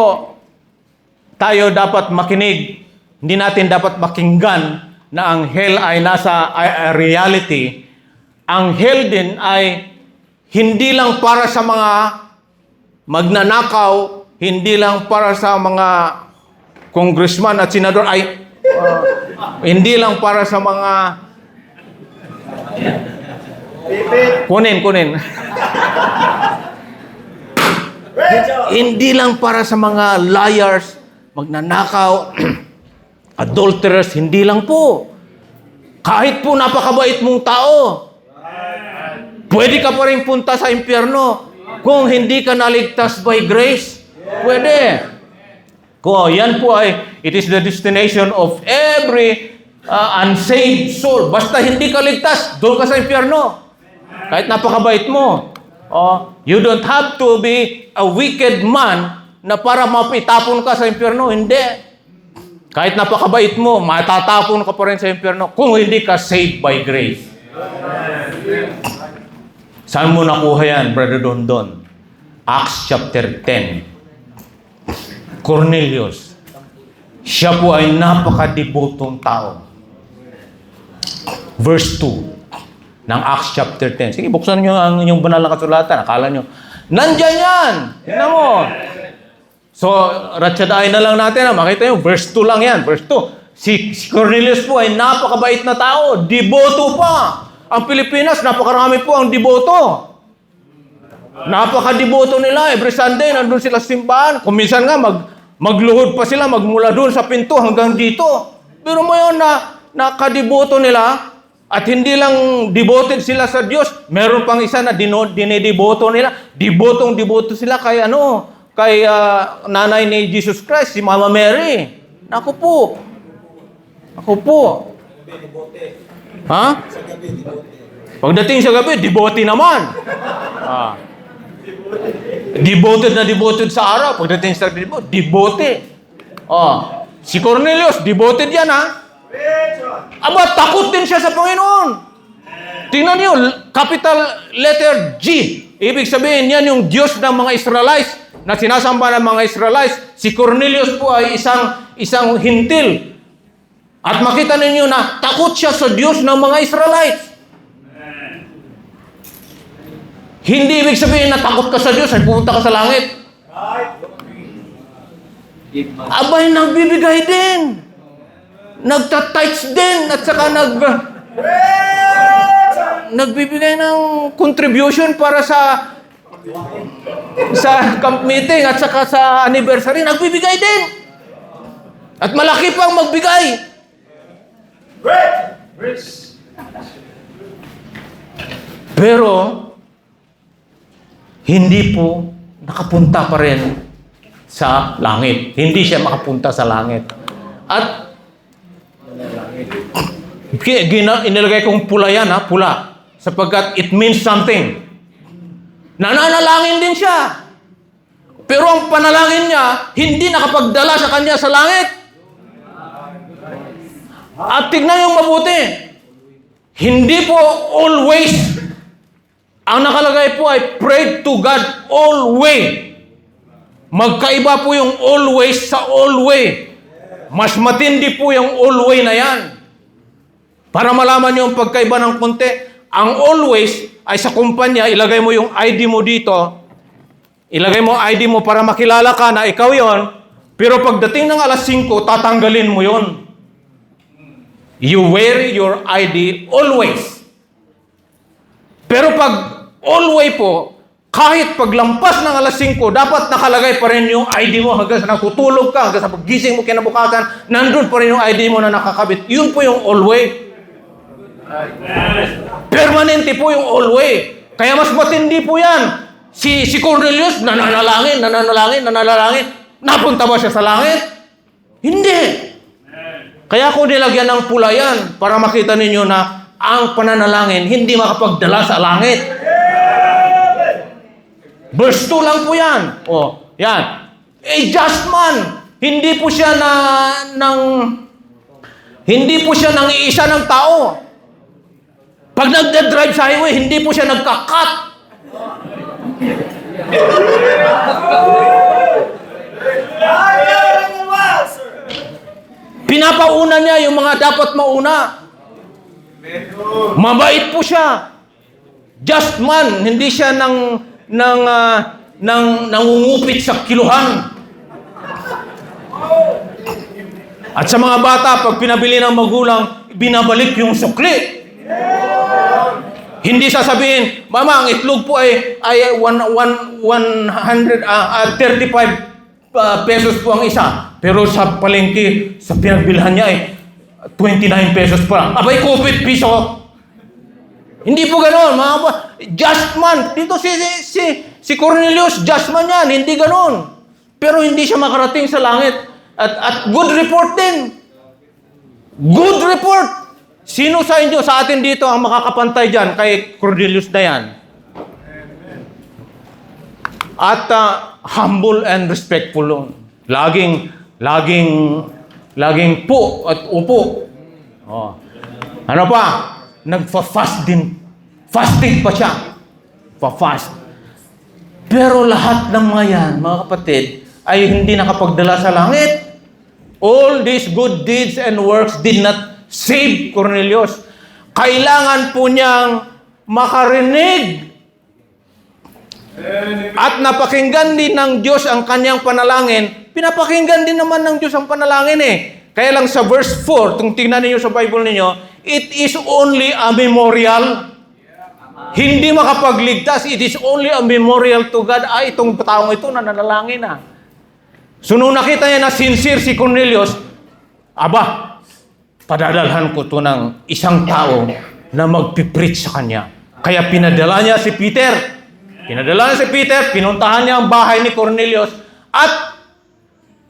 tayo dapat makinig, hindi natin dapat pakinggan na ang hell ay nasa reality. Ang hell din ay hindi lang para sa mga magnanakaw, hindi lang para sa mga congressman at senador, hindi lang para sa mga kunin. Hindi lang para sa mga liars, magnanakaw, adulterers, hindi lang po. Kahit po napakabait mong tao, pwede ka pa rin punta sa impyerno kung hindi ka naligtas by grace. Pwede. Kung yan po ay, it is the destination of every unsaved soul. Basta hindi ka ligtas, doon ka sa impyerno. Kahit napakabait mo. You don't have to be a wicked man na para mapitapon ka sa impyerno. Hindi. Kahit napakabait mo, matatapon ka pa rin sa impyerno kung hindi ka saved by grace. Saan mo nakuha yan, Brother Dondon? Acts chapter 10. Cornelius. Siya po ay napakadebotong tao. Verse 2 ng Acts chapter 10. Sige, buksan nyo ang inyong banal na kasulatan. Akala nyo, nandyan yan! Tingnan mo. So, ratsadain na lang natin. Makita nyo, verse 2 lang yan. Verse 2. Si Cornelius po ay napakabait na tao. Deboto pa. Ang Pilipinas, napakarami po ang deboto. Napaka-deboto nila. Every Sunday, nandun sila sa simbahan. Kung minsan nga, magluhod pa sila, magmula doon sa pinto hanggang dito. Pero mo yun na nakadeboto nila, at hindi lang devoted sila sa Diyos, meron pang isa na dinedeboto nila. Debotong-deboto sila kay nanay ni Jesus Christ, si Mama Mary. Naku po. Ha? Pagdating sa gabi, devote naman. Devoted sa araw. Pagdating sa devote. Si Cornelius, devoted yan, ha? Aba, takot din siya sa Panginoon. Tingnan niyo, capital letter G. Ibig sabihin, yan yung Diyos ng mga Israelites na sinasamba ng mga Israelites. Si Cornelius po ay isang hintil. At makita ninyo na takot siya sa Diyos ng mga Israelites. Hindi ibig sabihin na takot ka sa Diyos ay pupunta ka sa langit. Abay, nagbibigay din. Nagtatights din at saka nagbibigay ng contribution para sa camp meeting at saka sa anniversary. Nagbibigay din. At malaki pang magbigay. Pero hindi po nakapunta pa rin sa langit. Hindi siya makapunta sa langit. At inilagay kong pula yan, ha? Pula. Sapagkat it means something. Nananalangin din siya. Pero ang panalangin niya, hindi nakapagdala sa kanya sa langit. At tignan yung mabuti. Hindi po always. Ang nakalagay po ay pray to God always. Magkaiba po yung always sa always. Mas matindi po yung always na yan. Para malaman nyo ang pagkaiba ng konti, ang always ay sa kumpanya, ilagay mo yung ID mo dito, ilagay mo ID mo para makilala ka na ikaw yon, pero pagdating ng alas 5, tatanggalin mo yon. You wear your ID always. Pero pag always po, kahit paglampas ng alas 5, dapat nakalagay pa rin yung ID mo hanggang sa natutulog ka, hanggang sa paggising mo kinabukasan, nandun pa rin yung ID mo na nakakabit. Yun po yung always. Permanente po yung always. Kaya mas matindi po yan. Si Cornelius, nananalangin. Napunta ba siya sa langit? Hindi. Kaya ko nilagyan ng pula yan para makita ninyo na ang pananalangin hindi makapagdala sa langit. Verse 2 lang po yan. Yan. A just man. Hindi po siya hindi po siya nang iisa ng tao. Pag nagda-drive sa highway, hindi po siya nagka-cut. Pinapauna niya yung mga dapat mauna. Mabait po siya. Just man, hindi siya nangungupit sa kiluhan. At sa mga bata, pag pinabili ng magulang, binabalik yung sukli. Hindi sasabihin, Mama, ang itlog po ay 35 pesos po ang isa. Pero sa palengke, sa pinagbilhan niya ay 29 pesos pa. Abay, kupit piso. Hindi po ganoon, mga just man. Dito si Cornelius, just man yan. Hindi ganoon. Pero hindi siya makarating sa langit. At good report din. Good report. Sino sa inyo, sa atin dito, ang makakapantay dyan kay Cornelius na yan? At humble and respectful lang. Laging po at upo. Oh. Ano pa? Nagfa-fast din. Fasting pa siya. Pa-fast. Pero lahat ng mga yan, mga kapatid, ay hindi nakapagdala sa langit. All these good deeds and works did not save Cornelius. Kailangan po niyang makarinig at napakinggan din ng Diyos ang kanyang panalangin. Pinapakinggan din naman ng Diyos ang panalangin eh. Kaya lang sa verse 4, kung tingnan niyo sa Bible ninyo, it is only a memorial. Hindi makapagligtas. It is only a memorial to God. Itong taong ito na nanalangin na. So nung nakita niya na sincere si Cornelius, padadalhan ko to ng isang tao na magpipreach sa kanya. Kaya pinadala niya si Peter. Pinuntahan niya ang bahay ni Cornelius at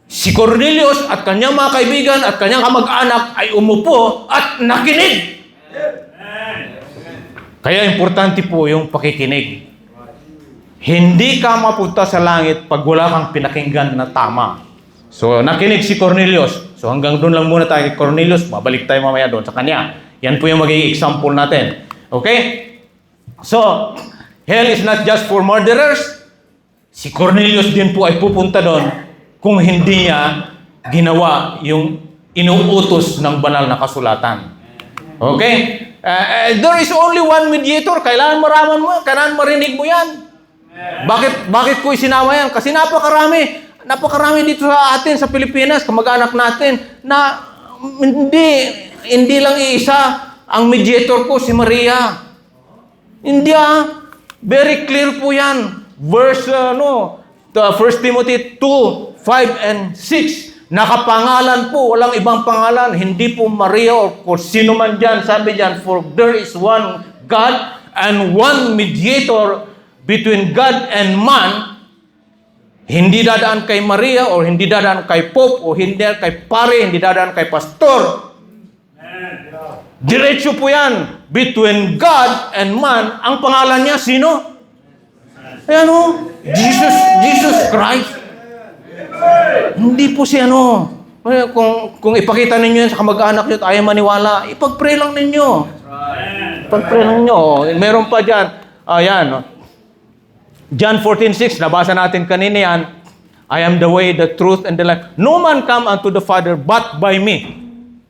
si Cornelius at kanyang mga kaibigan at kanyang kamag-anak ay umupo at nakinig. Kaya importante po yung pakikinig. Hindi ka mapunta sa langit pag wala kang pinakinggan na tama. So, nakinig si Cornelius. So, hanggang doon lang muna tayo kay Cornelius. Babalik tayo mamaya doon sa kanya. Yan po yung magiging example natin. Okay? So, hell is not just for murderers. Si Cornelius din po ay pupunta doon kung hindi niya ginawa yung inuutos ng banal na kasulatan. Okay? There is only one mediator. Kailangan marinig mo yan. Bakit ko isinama yan? Kasi napakarami dito sa atin, sa Pilipinas, kamag-anak natin, na hindi lang iisa ang mediator ko, si Maria. Hindi very clear po yan. Verse, 1 Timothy 2, 5 and 6. Nakapangalan po, walang ibang pangalan. Hindi po Maria o kung sino man dyan. Sabi dyan, for there is one God and one mediator between God and man. Hindi dadaan kay Maria o hindi dadaan kay Pope o hindi kay pare, hindi dadaan kay pastor. Diretso po yan. Between God and man. Ang pangalan niya, sino? Ayan o. Jesus Christ. Hindi po si kung ipakita ninyo yan sa kamag-anak nyo at ayaw maniwala, ipag-pray lang ninyo. Ipag-pray lang nyo. Meron pa dyan. Ayan. John 14:6, nabasa natin kanina yan. I am the way, the truth, and the life. No man come unto the Father but by me.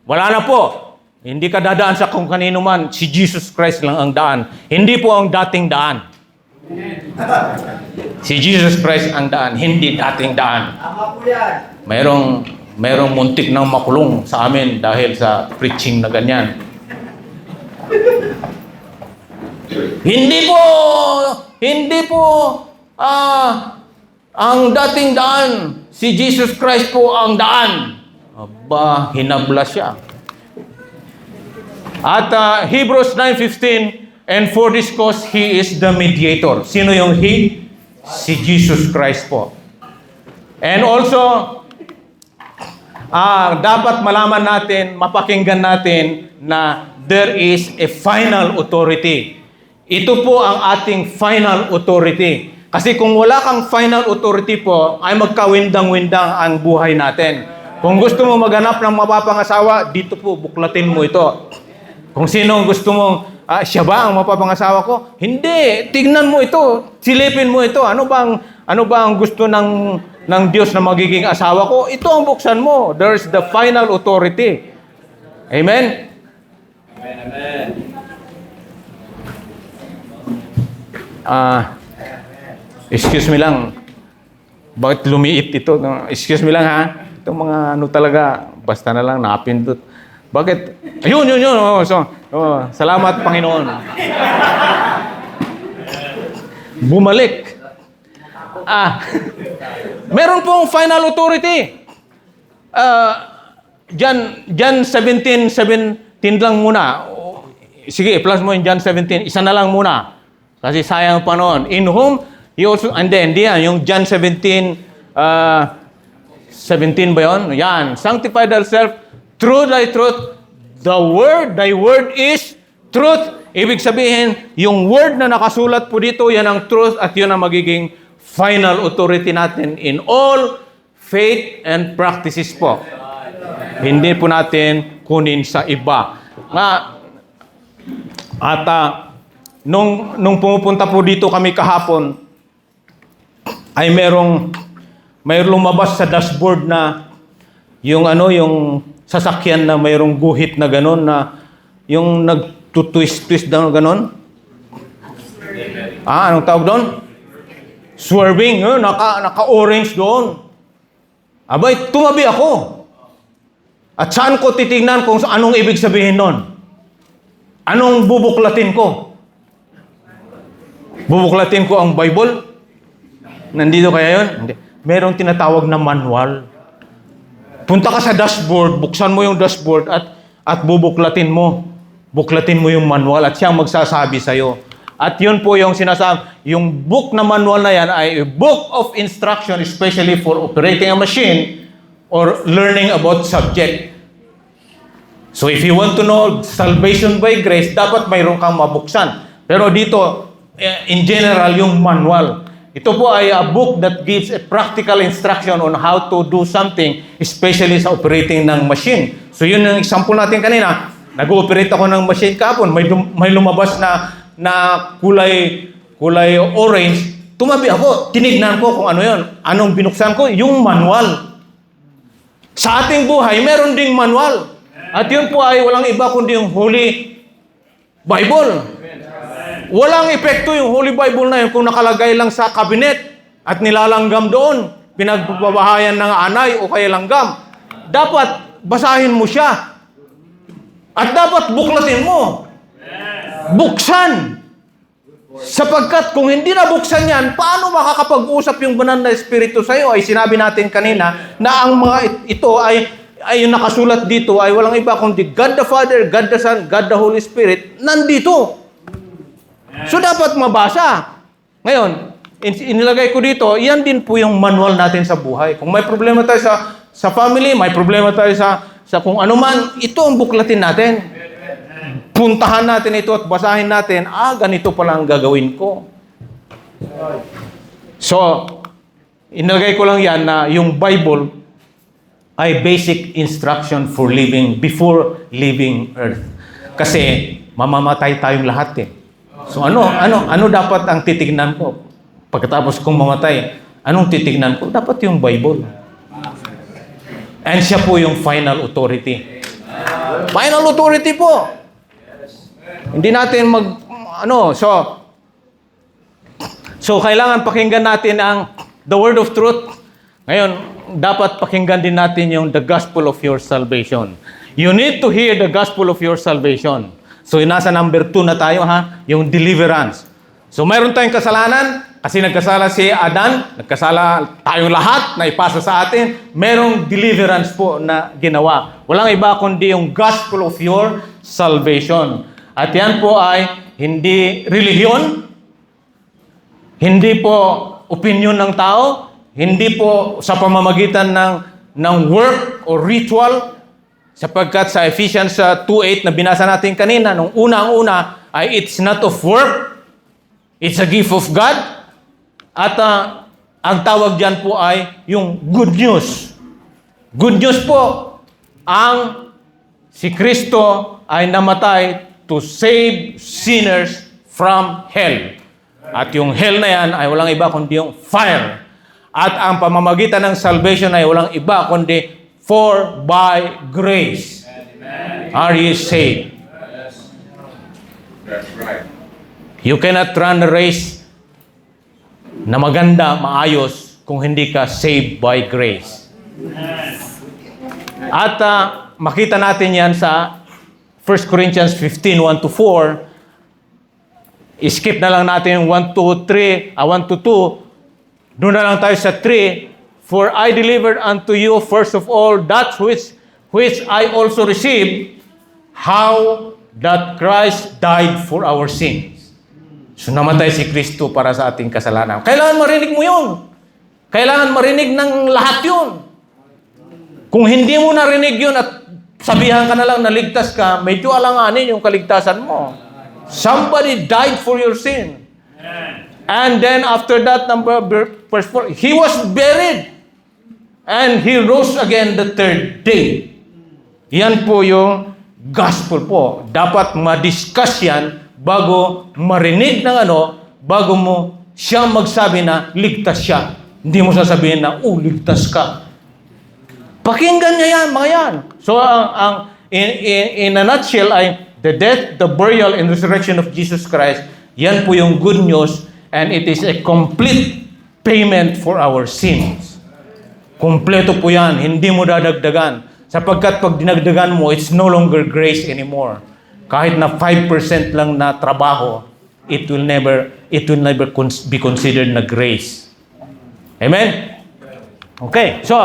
Wala na po. Hindi ka dadaan sa kung kanino man. Si Jesus Christ lang ang daan. Hindi po ang dating daan. Si Jesus Christ ang daan, hindi dating daan. Mayroong muntik ng makulong sa amin dahil sa preaching na ganyan. Hindi po ang dating daan. Si Jesus Christ po ang daan. Hinabla siya. At Hebrews 9:15, and for this cause, He is the mediator. Sino yung He? Si Jesus Christ po. And also, dapat malaman natin, mapakinggan natin na there is a final authority. Ito po ang ating final authority. Kasi kung wala kang final authority po, ay magkawindang-windang ang buhay natin. Kung gusto mo maghanap ng mapapangasawa, dito po, buklatin mo ito. Kung sino gusto mong, siya ba ang mapapangasawa ko? Hindi. Tignan mo ito. Silipin mo ito. Ano ba ang gusto ng Diyos na magiging asawa ko? Ito ang buksan mo. There's the final authority. Amen? Amen. Excuse me lang. Bakit lumiit ito? No? Excuse me lang ha. Itong mga ano talaga, basta na lang napindot. Bakit? Ayun. Oh, salamat, Panginoon. Bumalik. Meron pong final authority. John 17 lang muna. Sige, plus mo yung John 17. Isa na lang muna. Kasi sayang pa noon. In whom, he also, and then, yung John 17, 17 ba yun? Yan. Sanctify thyself through thy truth. Thy word is truth. Ibig sabihin, yung word na nakasulat po dito, yan ang truth at yun ang magiging final authority natin in all faith and practices po. Hindi po natin kunin sa iba. Nung pumupunta po dito kami kahapon, ay merong lumabas sa dashboard na yung sasakyan na mayroong guhit na gano'n na yung nagtutwist-twist na gano'n. Anong tawag doon? Swerving. Naka-orange doon. Abay, tumabi ako. At saan ko titignan kung anong ibig sabihin nun? Anong bubuklatin ko? Bubuklatin ko ang Bible? Nandito kaya yun? Hindi. Merong tinatawag na manual. Punta ka sa dashboard, buksan mo yung dashboard at bubuklatin mo. Buklatin mo yung manual at siyang magsasabi sa'yo. At yun po yung sinasabi, yung book na manual na yan ay a book of instruction especially for operating a machine or learning about subject. So if you want to know salvation by grace, dapat mayroon kang mabuksan. Pero dito, in general, yung manual. Ito po ay a book that gives a practical instruction on how to do something, especially sa operating ng machine. So yun yung example natin kanina. Nag-ooperate ako ng machine kahapon, may lumabas na kulay orange. Tumabi ako, tinignan ko kung ano yun. Anong binuksan ko? Yung manual. Sa ating buhay, meron ding manual. At yun po ay walang iba kundi yung Holy Bible. Walang epekto yung Holy Bible na yun kung nakalagay lang sa cabinet at nilalanggam doon. Pinagbabahayan ng anay o kaya langgam. Dapat basahin mo siya. At dapat buklatin mo. Buksan. Sapagkat kung hindi nabuksan yan, paano makakapag-usap yung banal na Espiritu sa iyo? Ay sinabi natin kanina na ang mga ito ay yung nakasulat dito ay walang iba kundi God the Father, God the Son, God the Holy Spirit, nandito. So dapat mabasa. Ngayon, inilagay ko dito, yan din po yung manual natin sa buhay. Kung may problema tayo sa family, may problema tayo sa kung ano man, ito ang buklatin natin. Puntahan natin ito at basahin natin, ganito pala ang gagawin ko. So, inilagay ko lang yan na yung Bible ay basic instruction for living before leaving earth. Kasi mamamatay tayong lahat eh. So ano dapat ang titignan ko? Pagkatapos kong mamatay, anong titignan ko? Dapat yung Bible. And siya po yung final authority. Final authority po. Hindi natin so kailangan pakinggan natin the word of truth. Ngayon, dapat pakinggan din natin yung the gospel of your salvation. You need to hear the gospel of your salvation. So, nasa number 2 na tayo yung deliverance. So, mayroon tayong kasalanan kasi nagkasala si Adan, nagkasala tayong lahat na ipasa sa atin. Merong deliverance po na ginawa. Walang iba kundi yung gospel of your salvation. At yan po ay hindi relihiyon, hindi po opinion ng tao, hindi po sa pamamagitan ng work or ritual, sapagkat sa Ephesians 2:8 na binasa natin kanina, nung unang-una ay it's not of work, it's a gift of God. At ang tawag dyan po ay yung good news. Good news po, ang si Kristo ay namatay to save sinners from hell. At yung hell na yan ay walang iba kundi yung fire. At ang pamamagitan ng salvation ay walang iba kundi for by grace are ye saved. That's right. You cannot run a race na maganda, maayos, kung hindi ka saved by grace. At makita natin yan sa 1 Corinthians 15, 1-4. I-skip na lang natin yung 1 to 2. Doon na lang tayo sa 3. For I delivered unto you first of all that which I also received, how that Christ died for our sins. So namatay si Kristo para sa ating kasalanan. Kailangan marinig mo yun. Kailangan marinig ng lahat yun. Kung hindi mo narinig yun at sabihan ka na lang na ligtas ka, medyo alanganin yung kaligtasan mo. Somebody died for your sin. And then after that, verse 4, He was buried. And He rose again the third day. Yan po yung gospel po. Dapat ma-discuss yan bago marinig ng bago mo siya magsabi na ligtas siya. Hindi mo sasabihin na, ligtas ka. Pakinggan niya yan, mga yan. So, in a nutshell ay the death, the burial, and resurrection of Jesus Christ, yan po yung good news, and it is a complete payment for our sins. Kompleto po yan, hindi mo dadagdagan. Sapagkat pag dinagdagan mo, it's no longer grace anymore. Kahit na 5% lang na trabaho, it will never be considered na grace. Amen? Okay, so,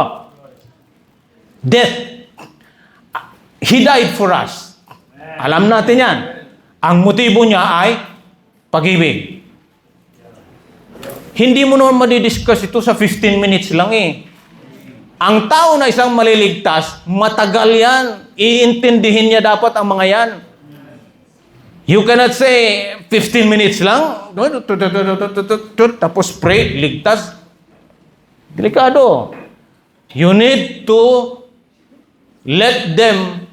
death. He died for us. Alam natin yan. Ang motibo niya ay pag-ibig. Hindi mo naman madidiscuss ito sa 15 minutes lang eh. Ang tao na isang maliligtas, matagal yan. Iintindihin niya dapat ang mga yan. You cannot say 15 minutes lang, tapos pray, ligtas. Delikado. You need to let them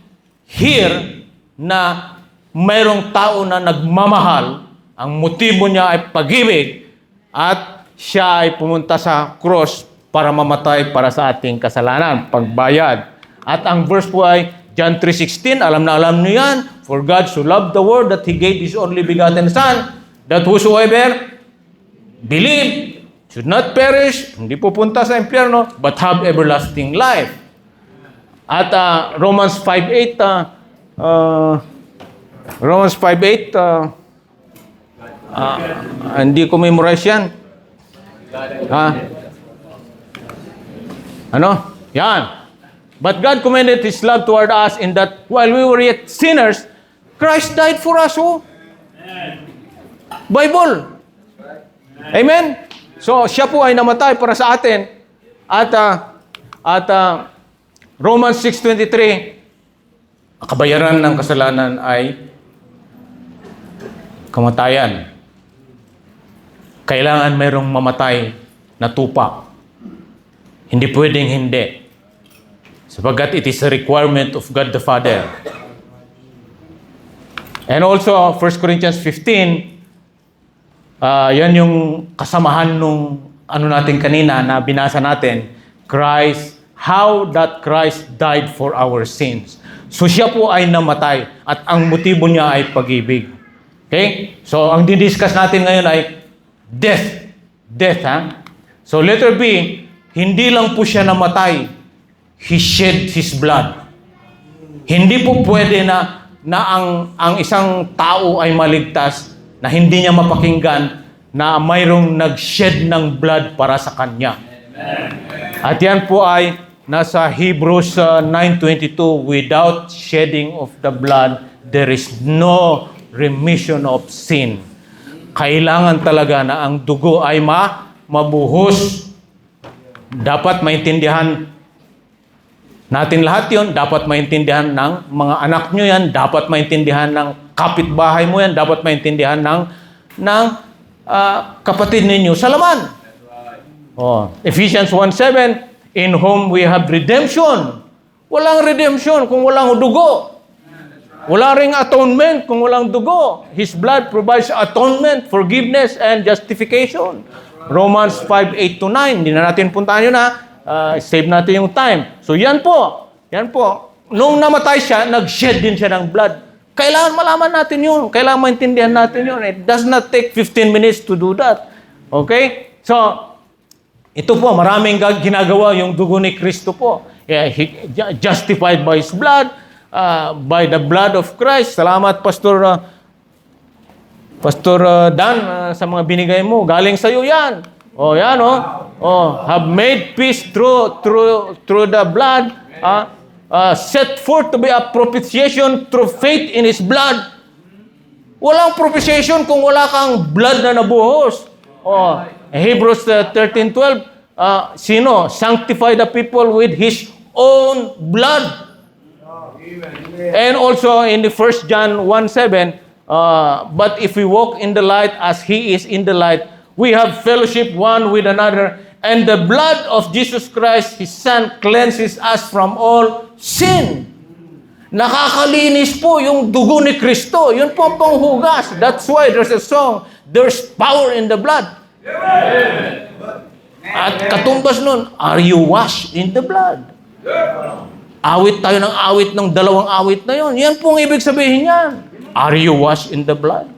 hear na mayroong tao na nagmamahal, ang motibo niya ay pag-ibig, at siya ay pumunta sa cross para mamatay para sa ating kasalanan, pagbayad. At ang verse po ay John 3:16, alam na alam niyo yan, for God so loved the world that He gave His only begotten Son, that whosoever believe should not perish, hindi pupunta sa impyerno, but have everlasting life. At Romans 5:8, hindi ko memorize yan. Yan. But God commended His love toward us in that while we were yet sinners, Christ died for us. Bible. Amen? So, siya po ay namatay para sa atin. At Romans 6:23, kabayaran ng kasalanan ay kamatayan. Kailangan mayroong mamatay na tupa. Hindi pwedeng hindi. Sapagkat it is a requirement of God the Father. And also, 1 Corinthians 15, yan yung kasamahan nung natin kanina na binasa natin, Christ, how that Christ died for our sins. So siya po ay namatay at ang motibo niya ay pag-ibig. Okay? So ang didiscuss natin ngayon ay death. Death, ha? So letter B, hindi lang po siya namatay, He shed His blood. Hindi po pwede na ang isang tao ay maligtas na hindi niya mapakinggan na mayroong nag-shed ng blood para sa kanya. At yan po ay nasa Hebrews 9:22, without shedding of the blood, there is no remission of sin. Kailangan talaga na ang dugo ay mabuhos. Dapat maintindihan natin lahat yon. Dapat maintindihan ng mga anak nyo yan. Dapat maintindihan ng kapitbahay mo yan. Dapat maintindihan ng kapatid ninyo sa laman. Ephesians 1:7, in whom we have redemption. Walang redemption kung walang dugo. Wala ring atonement kung walang dugo. His blood provides atonement, forgiveness, and justification. Romans 5:8-9. Hindi na natin puntahan yun, ha. Save natin yung time. So yan po. Nung namatay siya, nag-shed din siya ng blood. Kailangan malaman natin yun. Kailangan maintindihan natin yun. It does not take 15 minutes to do that. Okay? So, ito po, maraming ginagawa yung dugo ni Kristo po. Justified by His blood, by the blood of Christ. Salamat, Pastor Dan, sa mga binigay mo. Galing sa iyo yan. Yan, have made peace through the blood. Set forth to be a propitiation through faith in His blood. Walang propitiation kung wala kang blood na nabuhos. Hebrews 13:12, sino? Sanctify the people with His own blood. And also in the 1 John 1:7, but if we walk in the light as He is in the light, we have fellowship one with another, and the blood of Jesus Christ, His Son, cleanses us from all sin. Nakakalinis po yung dugo ni Kristo. Yun po ang panghugas. That's why there's a song, there's power in the blood. At katumbas nun, are you washed in the blood? Awit tayo ng awit ng dalawang awit na yun. Yan po ang ibig sabihin yan. Are you washed in the blood?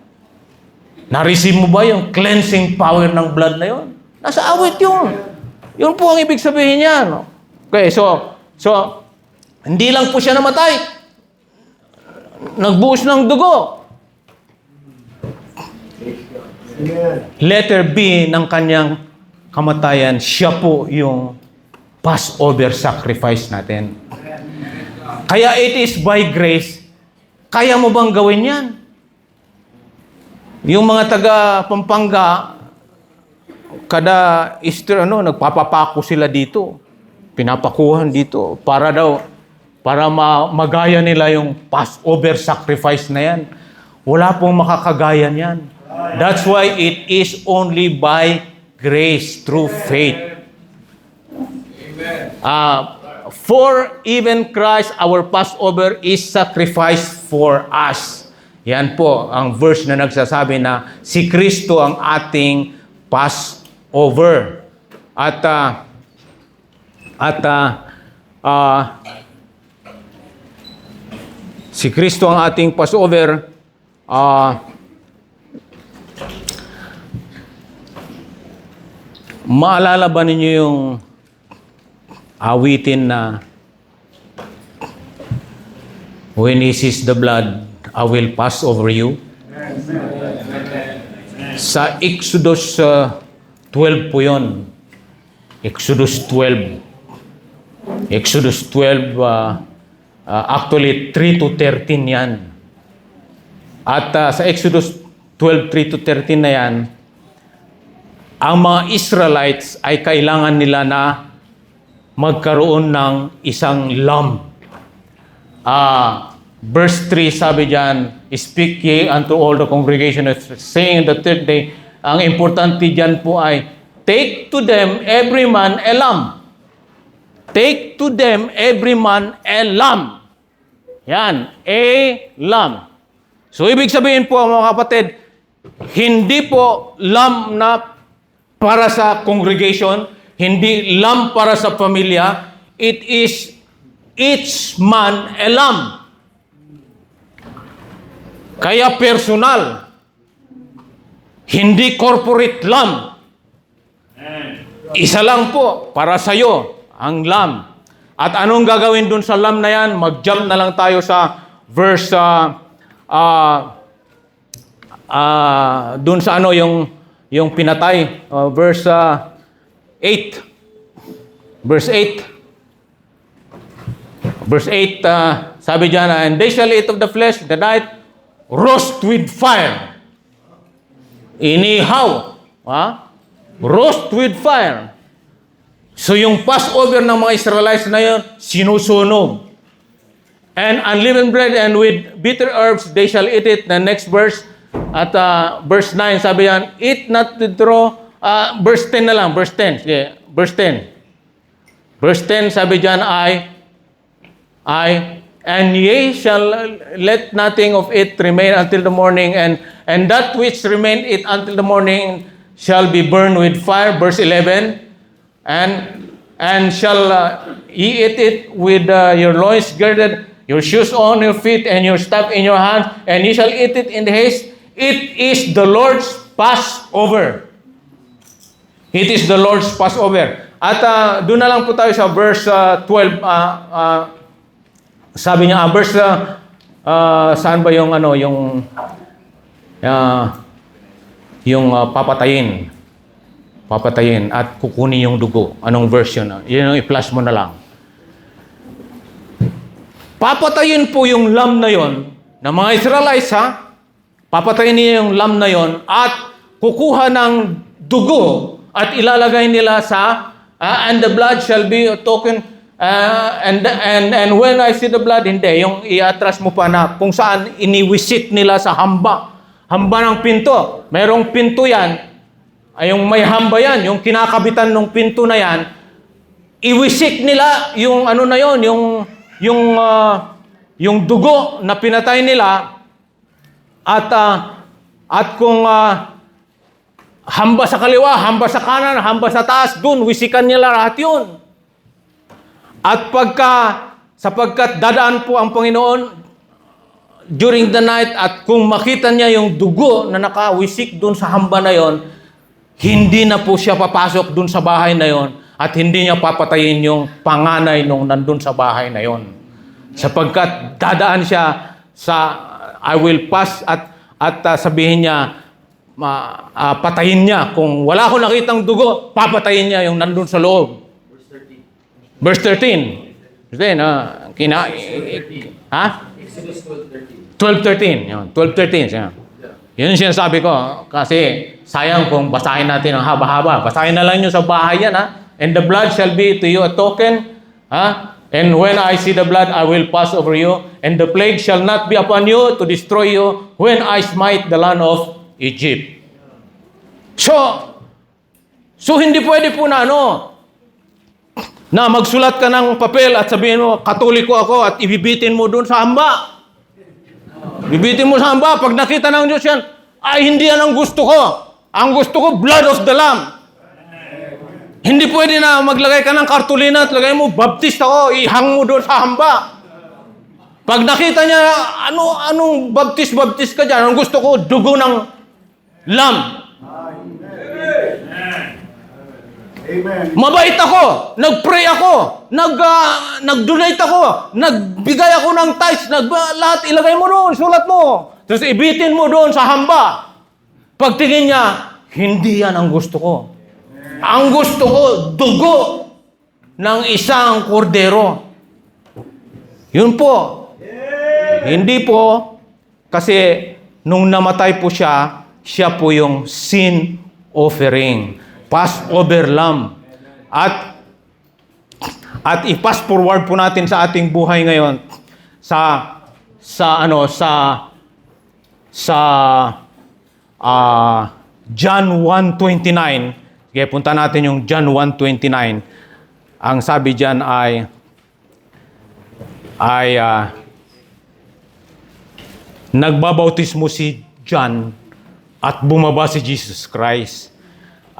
Na-receive mo ba yung cleansing power ng blood na yun? Nasa awit yun. Yun po ang ibig sabihin yan. Okay, so hindi lang po siya namatay. Nagbuhos ng dugo. Letter B ng kanyang kamatayan, siya po yung Passover sacrifice natin. Kaya it is by grace. Kaya mo bang gawin yan? Yung mga taga Pampanga, kada Easter, nagpapapako sila dito. Pinapakuhan dito para magaya nila yung Passover sacrifice na yan. Wala pong makakagaya niyan. That's why it is only by grace through faith. For even Christ, our Passover is sacrificed for us. Yan po ang verse na nagsasabi na si Kristo ang ating Passover. Si Kristo ang ating Passover. Maalala ba ninyo yung awitin na when He sees the blood, I will pass over you? Sa Exodus 12 po yun. Exodus 12. Exodus 12, actually 3 to 13 yan. At sa Exodus 12, 3 to 13 na yan, ang mga Israelites ay kailangan nila na magkaroon ng isang lamb. Verse 3, sabi dyan, speak ye unto all the congregation, saying the third day. Ang importante dyan po ay, take to them every man a lamb. Take to them every man a lamb. Yan, a lamb. So, ibig sabihin po, mga kapatid, hindi po lamb na para sa congregation, hindi lamb para sa pamilya, it is each man a lamb. Kaya personal, hindi corporate lamb. Isa lang po para sa iyo ang lamb. At anong gagawin dun sa lamb na yan? Mag-jump na lang tayo sa verse dun sa yung pinatay, verse 8. Verse 8. Verse 8, sabi dyan, and they shall eat of the flesh, the night, roast with fire. Inihaw. Roast with fire. So yung Passover ng mga Israelites na yun, sinusunog. And unleavened bread and with bitter herbs, they shall eat it. The next verse, at verse 9, sabi yan, eat not to draw, verse 10 na lang, verse 10. Yeah, verse 10. Verse 10, sabi dyan, and ye shall let nothing of it remain until the morning, and that which remain it until the morning shall be burned with fire. Verse 11, and shall ye eat it with your loins girded, your shoes on your feet, and your staff in your hand, and ye shall eat it in the haste. It is the Lord's Passover. It is the Lord's Passover. At doon na lang po tayo sa verse 12. Sabi niya, verse, saan ba yung, papatayin. Papatayin at kukunin yung dugo. Anong verse yun? Yun yung i-flash mo na lang. Papatayin po yung lamb na yon ng mga Israelites, ha? Papatayin niya yung lamb na yon at kukuha ng dugo at ilalagay nila sa and the blood shall be a token and when I see the blood, hindi. Yung i-atras mo pa na kung saan iniwisit nila sa hamba. Hamba ng pinto. Merong pinto yan. Ay, yung may hamba yan. Yung kinakabitan ng pinto na yan. Iwisik nila yung ano na yon, yung dugo na pinatay nila at kung hamba sa kaliwa, hamba sa kanan, hamba sa taas, dun wisikan nila lahat yun. At sapagkat dadaan po ang Panginoon during the night at kung makita niya yung dugo na nakawisik dun sa hamba na yon, hindi na po siya papasok dun sa bahay na yon at hindi niya papatayin yung panganay nung nandun sa bahay na yon. Sapagkat dadaan siya sa I will pass at sabihin niya, patayin niya. Kung wala akong nakitang dugo, papatayin niya yung nandun sa loob. Verse 13. Exodus 12:13. 12:13. 12:13. Yun yung sinasabi ko. Kasi sayang kung basahin natin ang haba-haba. Basahin na lang nyo sa bahay yan, ha? And the blood shall be to you a token, ha? And when I see the blood, I will pass over you. And the plague shall not be upon you to destroy you when I smite the land of Egypt. So hindi pwede po na magsulat ka ng papel at sabihin mo, Katoliko ako at ibibitin mo doon sa hamba. Bibitin mo sa hamba. Pag nakita ng Diyos yan, ay hindi yan ang gusto ko. Ang gusto ko, blood of the Lamb. Hindi pwede na maglagay ka ng kartulina at lagay mo, baptist ako, ihang mo doon sa hamba. Pag nakita niya, anong baptist ka dyan? Ang gusto ko, dugo ng lamb. Amen. Mabait ako, nag-pray ako, nag-donate ako, nagbigay ako ng tithes, lahat ilagay mo doon, sulat mo. Tapos ibitin mo doon sa hamba. Pagtingin niya, hindi yan ang gusto ko. Ang gusto ko, dugo ng isang kordero. Yun po. Hindi po, kasi nung namatay po siya po yung sin offering. Passover lamb. At i-pass forward po natin sa ating buhay ngayon sa John 1:29. Kaya punta natin yung John 1:29. Ang sabi diyan ay nagbabautismo si John at bumaba si Jesus Christ.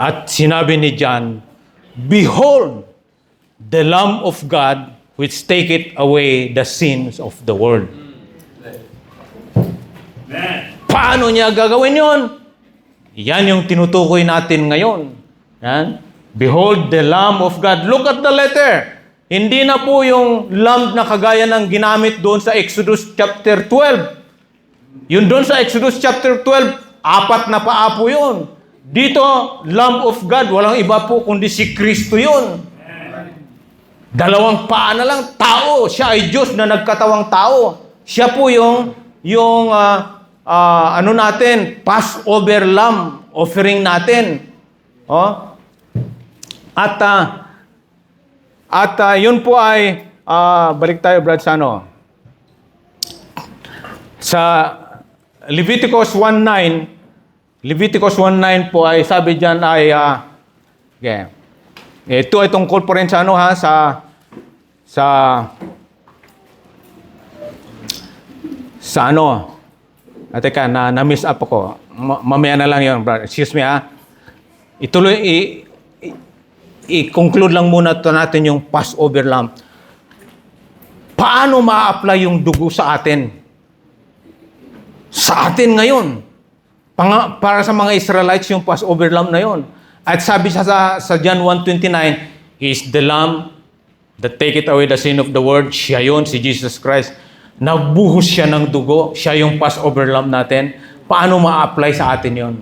At sinabi ni John, "Behold, the Lamb of God which taketh away the sins of the world." Paano niya gagawin yon? Yan yung tinutukoy natin ngayon. Yan. Behold, the Lamb of God. Look at the letter. Hindi na po yung lamb na kagaya ng ginamit doon sa Exodus chapter 12. Yun doon sa Exodus chapter 12, 4 na paa po yun. Dito, Lamb of God, walang iba po kundi si Kristo yun. 2 paa na lang, tao. Siya ay Diyos na nagkatawang tao. Siya po yung natin, Passover lamb offering natin. Oh. At yun po ay balik tayo Brad sa sa Leviticus 1:9 po ay sabi diyan ay ito ay tungkol po rin sa teka, na-miss up ako. Mamaya na lang yun, brother. Excuse me, Ituloy, i-conclude lang muna natin yung Passover lamb. Paano ma-apply yung dugo sa atin? Sa atin ngayon. Para sa mga Israelites, yung Passover lamb na yun at sabi siya sa John 1:29, He is the Lamb that taketh away the sin of the world. Siya yun, si Jesus Christ. Nagbuhos siya ng dugo. Siya yung Passover Lamb natin. Paano ma-apply sa atin yon?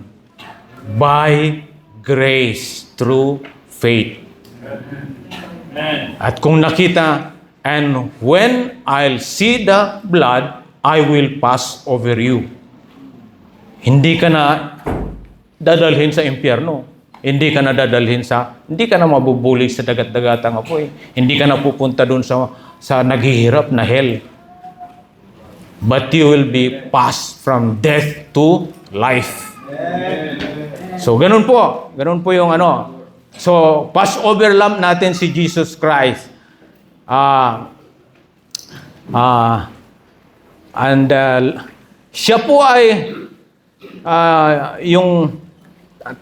By grace, through faith. At kung nakita, and when I'll see the blood, I will pass over you. Hindi ka na dadalhin sa impyerno. Hindi ka na hindi ka na mabubulig sa dagat-dagatang apoy. Hindi ka na pupunta dun sa naghihirap na hell. But you will be passed from death to life. So, ganun po. Ganun po yung ano. So, Passover Lamb natin si Jesus Christ. Siya po ay yung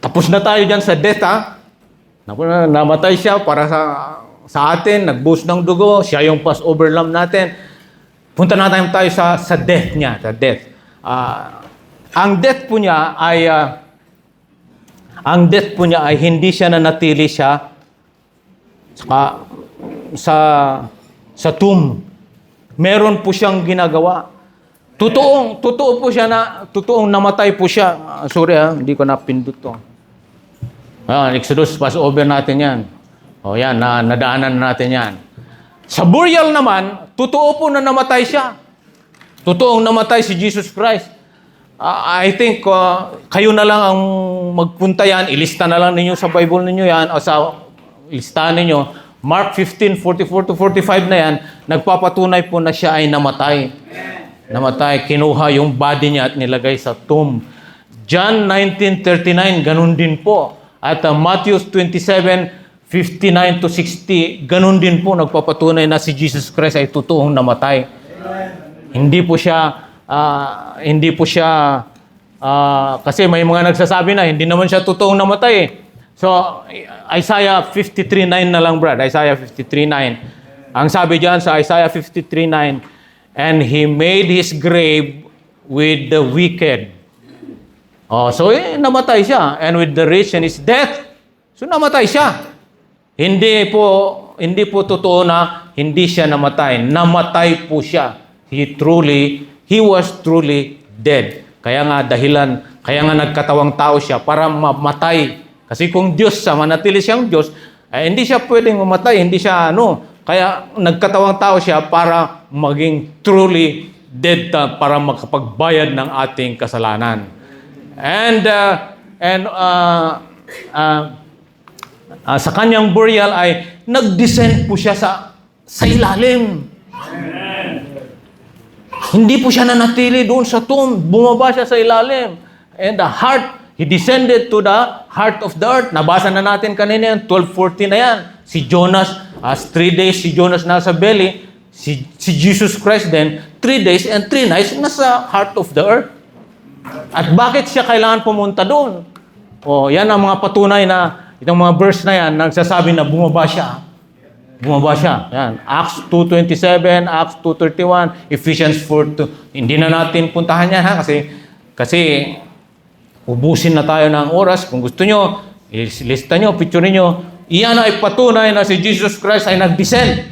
tapos na tayo dyan sa death, ha? Namatay siya para sa atin, nagbuhos ng dugo, siya yung Passover Lamb natin. Punta na tayo sa death niya, sa death. Ang death po niya ay hindi siya nanatili siya sa tomb. Meron po siyang ginagawa. Totoo po siya totoong namatay po siya. Sorry hindi ko napindot to. Exodus, Passover natin yan. O yan, nadaanan natin yan. Sa burial naman, totoo po na namatay siya. Totoong namatay si Jesus Christ. I think kayo na lang ang magpunta yan, ilista na lang ninyo sa Bible ninyo yan, o sa listahan ninyo, Mark 15:44-45 na yan, nagpapatunay po na siya ay namatay. Kinuha yung body niya at nilagay sa tomb. John 19:39, ganun din po. At Matthew 27:59-60, ganun din po, nagpapatunay na si Jesus Christ ay totoong namatay. Hindi po siya, kasi may mga nagsasabi na, hindi naman siya totoong namatay. So, Isaiah 53:9 na lang, Brad. Isaiah 53:9. Ang sabi diyan sa Isaiah 53:9, and He made His grave with the wicked. So, namatay siya. And with the rich and His death. So, namatay siya. Hindi po totoo na hindi siya namatay. Namatay po siya. He was truly dead. Kaya nga nagkatawang tao siya para mamatay. Kasi kung Diyos siya, manatili siyang Diyos, hindi siya pwedeng mamatay, hindi siya kaya nagkatawang tao siya para maging truly dead para makapagbayad ng ating kasalanan. Sa kanyang burial ay nag-descend po siya sa ilalim. Hindi po siya nanatili doon sa tomb. Bumaba siya sa ilalim. And He descended to the heart of the earth. Nabasa na natin kanina yan, 12:40 na yan. Si Jonas, 3 days si Jonas nasa belly. Si Jesus Christ din, 3 days and 3 nights nasa heart of the earth. At bakit siya kailangan pumunta doon? Yan ang mga patunay na, itong mga verse na yan, nagsasabi na bumaba siya. Yan. Acts 2:27, Acts 2:31, Ephesians 4:2. Hindi na natin puntahan yan, kasi ubusin na tayo ng oras. Kung gusto nyo, lista nyo, picture nyo. Iyan ay patunay na si Jesus Christ ay nag-descend.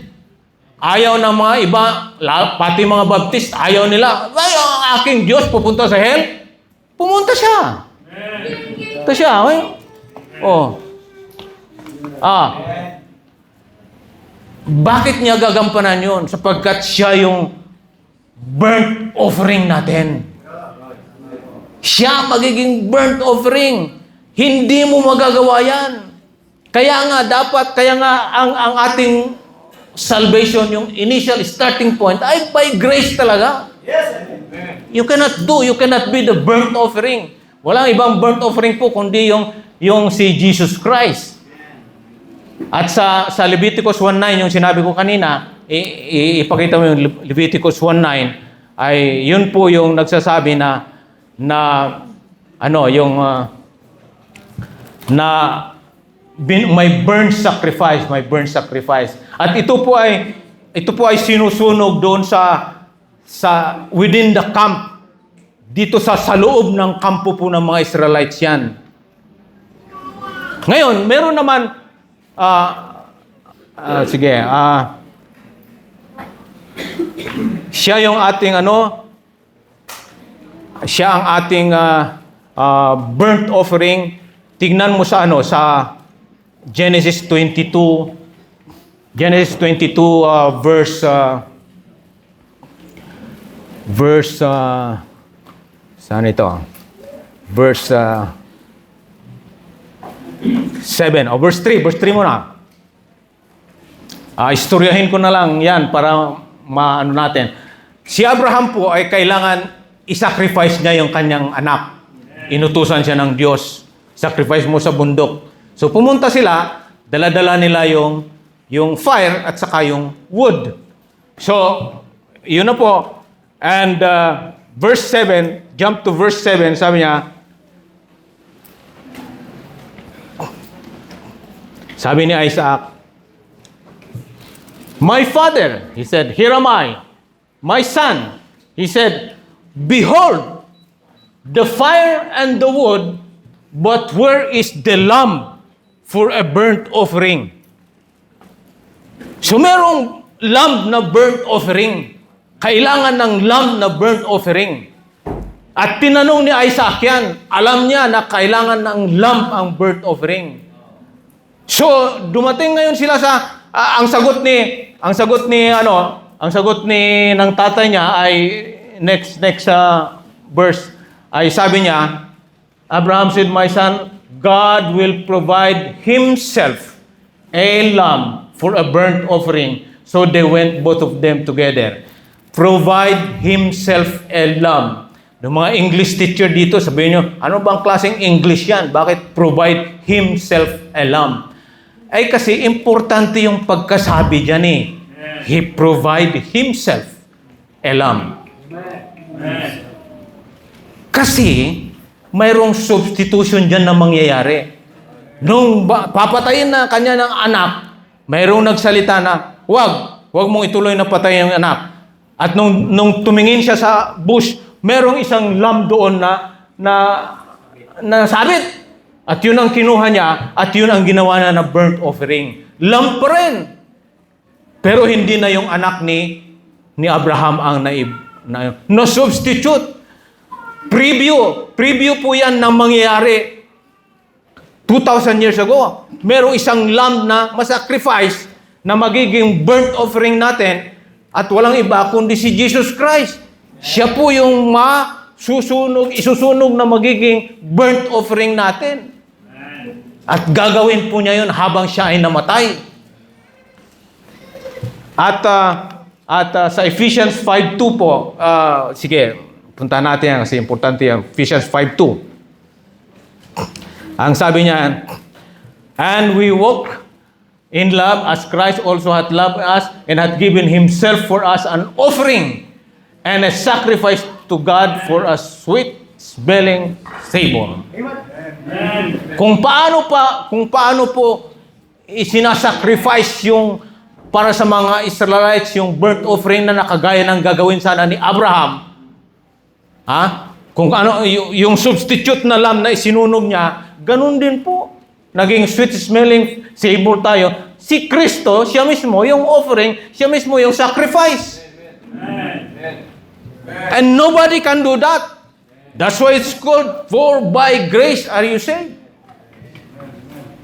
Ayaw ng mga iba, pati mga Baptist, ayaw nila. Ang aking Diyos pupunta sa hell? Pumunta siya. Pumunta siya. Bakit niya gagampanan yun? Sapagkat siya yung burnt offering natin. Siya magiging burnt offering. Hindi mo magagawa yan. Kaya nga ang ating salvation, yung initial starting point, ay by grace talaga. Yes. You cannot be the burnt offering. Walang ibang burnt offering po, kundi yung si Jesus Christ. At sa Leviticus 1:9, yung sinabi ko kanina, ipakita mo yung Leviticus 1:9, ay yun po yung nagsasabi na may burnt sacrifice. At ito po ay sinusunog doon sa within the camp. Dito sa loob ng kampo po ng mga Israelites yan. Ngayon, meron naman, sige, siya yung ating siya ang ating burnt offering. Tignan mo sa Genesis 22 verse saan ito? Verse 7 o verse 3 muna. Istoryahin ko na lang yan para maano natin. Si Abraham po ay kailangan i-sacrifice niya yung kanyang anak. Inutusan siya ng Diyos. Sacrifice mo sa bundok. So pumunta sila, dala-dala nila yung fire at saka yung wood. So, yun na po. And verse 7, jump to verse 7, sabi niya, sabi ni Isaac, "My father," he said, "here am I." "My son," he said, "Behold, the fire and the wood, but where is the lamb for a burnt offering?" So merong lamb na burnt offering. Kailangan ng lamb na burnt offering. At tinanong ni Isaac yan, alam niya na kailangan ng lamb ang burnt offering. So dumating ngayon sila sa ang sagot ni ng tatay niya ay next verse ay sabi niya, Abraham said, "My son, God will provide himself a lamb for a burnt offering." So they went both of them together. Provide himself a lamb. Yung mga English teacher dito, sabihin nyo, ano bang klaseng English yan? Bakit provide himself a lamb? Ay kasi importante yung pagkasabi dyan eh. He provide himself a lamb. Kasi mayroong substitution dyan na mangyayari. Nung papatayin na kanya ng anak, mayroong nagsalita na, wag mong ituloy na patayin ang anak. At nung tumingin siya sa bush, merong isang lamb doon na sabit. At yun ang kinuha niya, at yun ang ginawa na burnt offering. Lamb pa rin. Pero hindi na yung anak ni Abraham ang na substitute. Preview po yan ng mangyayari. 2,000 years ago, merong isang lamb na masacrifice na magiging burnt offering natin at walang iba kundi si Jesus Christ. Siya po yung isusunog na magiging burnt offering natin. At gagawin po niya yun habang siya ay namatay. At sa Ephesians 5:2 po, sige, punta natin yan kasi importante yan. Ephesians 5:2. Ang sabi niya, "And we walk in love as Christ also hath loved us and hath given himself for us an offering and a sacrifice to God for a sweet-smelling savor." Kung paano po isinasacrifice yung para sa mga Israelites yung burnt offering na nakagaya ng gagawin sana ni Abraham. Kung ano yung substitute na lamb na isinunog niya, ganun din po. Naging sweet-smelling savor tayo. Si Kristo, siya mismo yung offering, siya mismo yung sacrifice. And nobody can do that. That's why it's called, "For by grace are you saved."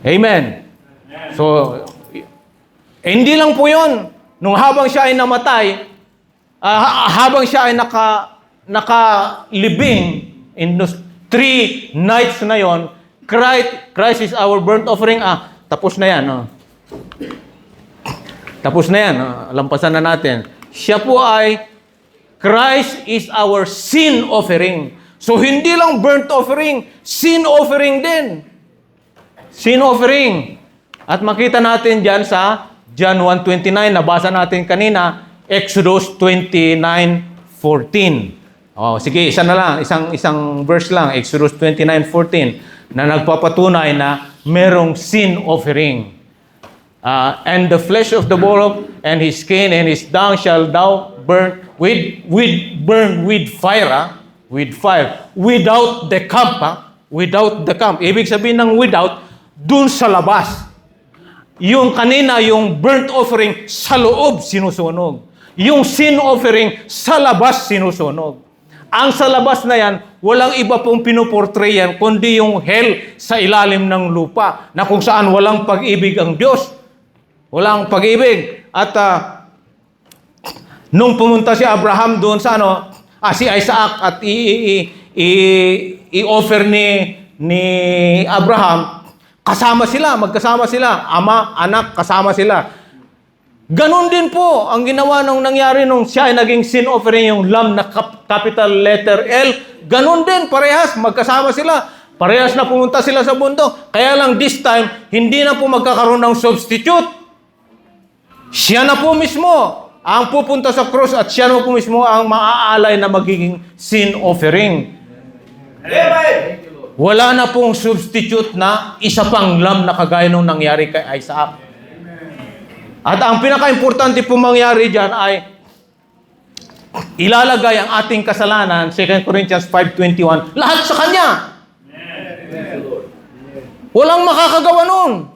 Amen. So, hindi lang po yun. Nung habang siya ay namatay, habang siya ay nakalibing in those 3 nights na yon, Christ is our burnt offering. Tapos na yan. Tapos na yan. Lampasan na natin. Siya po ay, Christ is our sin offering. So, hindi lang burnt offering, sin offering din. Sin offering. At makita natin dyan sa John 1:29, nabasa natin kanina, Exodus 29:14. Sige, isa na lang, isang verse lang, Exodus 29:14, na nagpapatunay na merong sin offering. "And the flesh of the bullock and his skin and his dung shall thou burn with fire, without the camp. Without the camp. Ibig sabihin ng without, dun sa labas. Yung kanina, yung burnt offering sa loob sinusunog. Yung sin offering sa labas sinusunog. Ang sa labas na yan, walang iba pong pinuportray yan, kundi yung hell sa ilalim ng lupa, na kung saan walang pag-ibig ang Diyos. Walang pag-ibig. At nung pumunta si Abraham doon sa si Isaac at i-offer ni Abraham, magkasama sila, ama, anak, kasama sila. Ganon din po ang ginawa nung nangyari nung siya ay naging sin offering, yung lamb na capital letter L. Ganon din, parehas, magkasama sila. Parehas na pumunta sila sa bundok. Kaya lang this time, hindi na po magkakaroon ng substitute. Siya na po mismo ang pupunta sa cross at siya na po mismo ang maaalay na magiging sin offering. Wala na pong substitute na isa pang lamb na kagaya nung nangyari kay Isaac. At ang pinaka-importante pong mangyari dyan ay ilalagay ang ating kasalanan, 2 Corinthians 5:21, lahat sa Kanya. Walang makakagawa nun.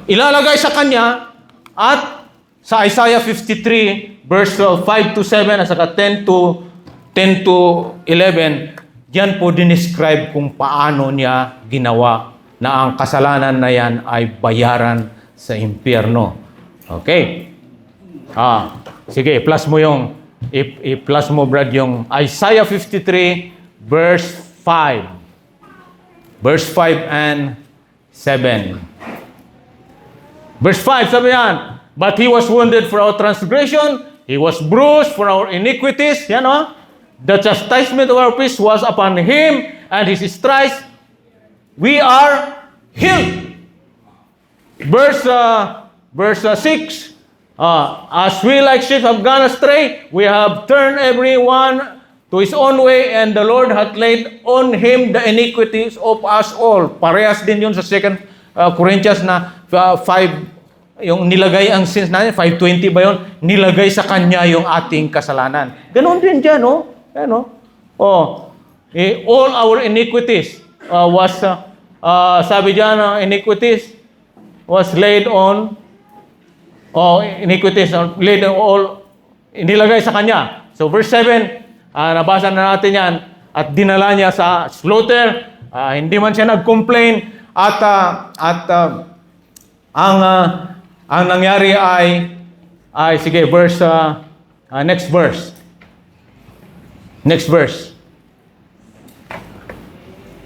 Ilalagay sa Kanya at sa Isaiah 53, verse 5-7 at saka 10 to 11, diyan po dinescribe kung paano niya ginawa na ang kasalanan na yan ay bayaran sa impyerno. Okay. Sige, i-plus mo i-plus mo, Brad, yung Isaiah 53, verse 5. Verse 5 and 7. Verse 5, sabi yan, but He was wounded for our transgression, He was bruised for our iniquities. Yan the chastisement of our peace was upon Him, and His stripes we are healed. Verse 6, as we like sheep have gone astray, we have turned everyone to his own way, and the Lord hath laid on Him the iniquities of us all. Parehas din yun sa 2 Corinthians na 5, yung nilagay ang sins natin, 5:20 ba yun? Nilagay sa Kanya yung ating kasalanan. Ganon din dyan, all our iniquities was, sabi dyan, iniquities was laid on, iniquities laid on all, inilagay sa Kanya. So verse 7, nabasa na natin yan, at dinala niya sa slaughter, hindi man siya nag-complain, at ang nangyari ay sige, verse, next verse. Next verse.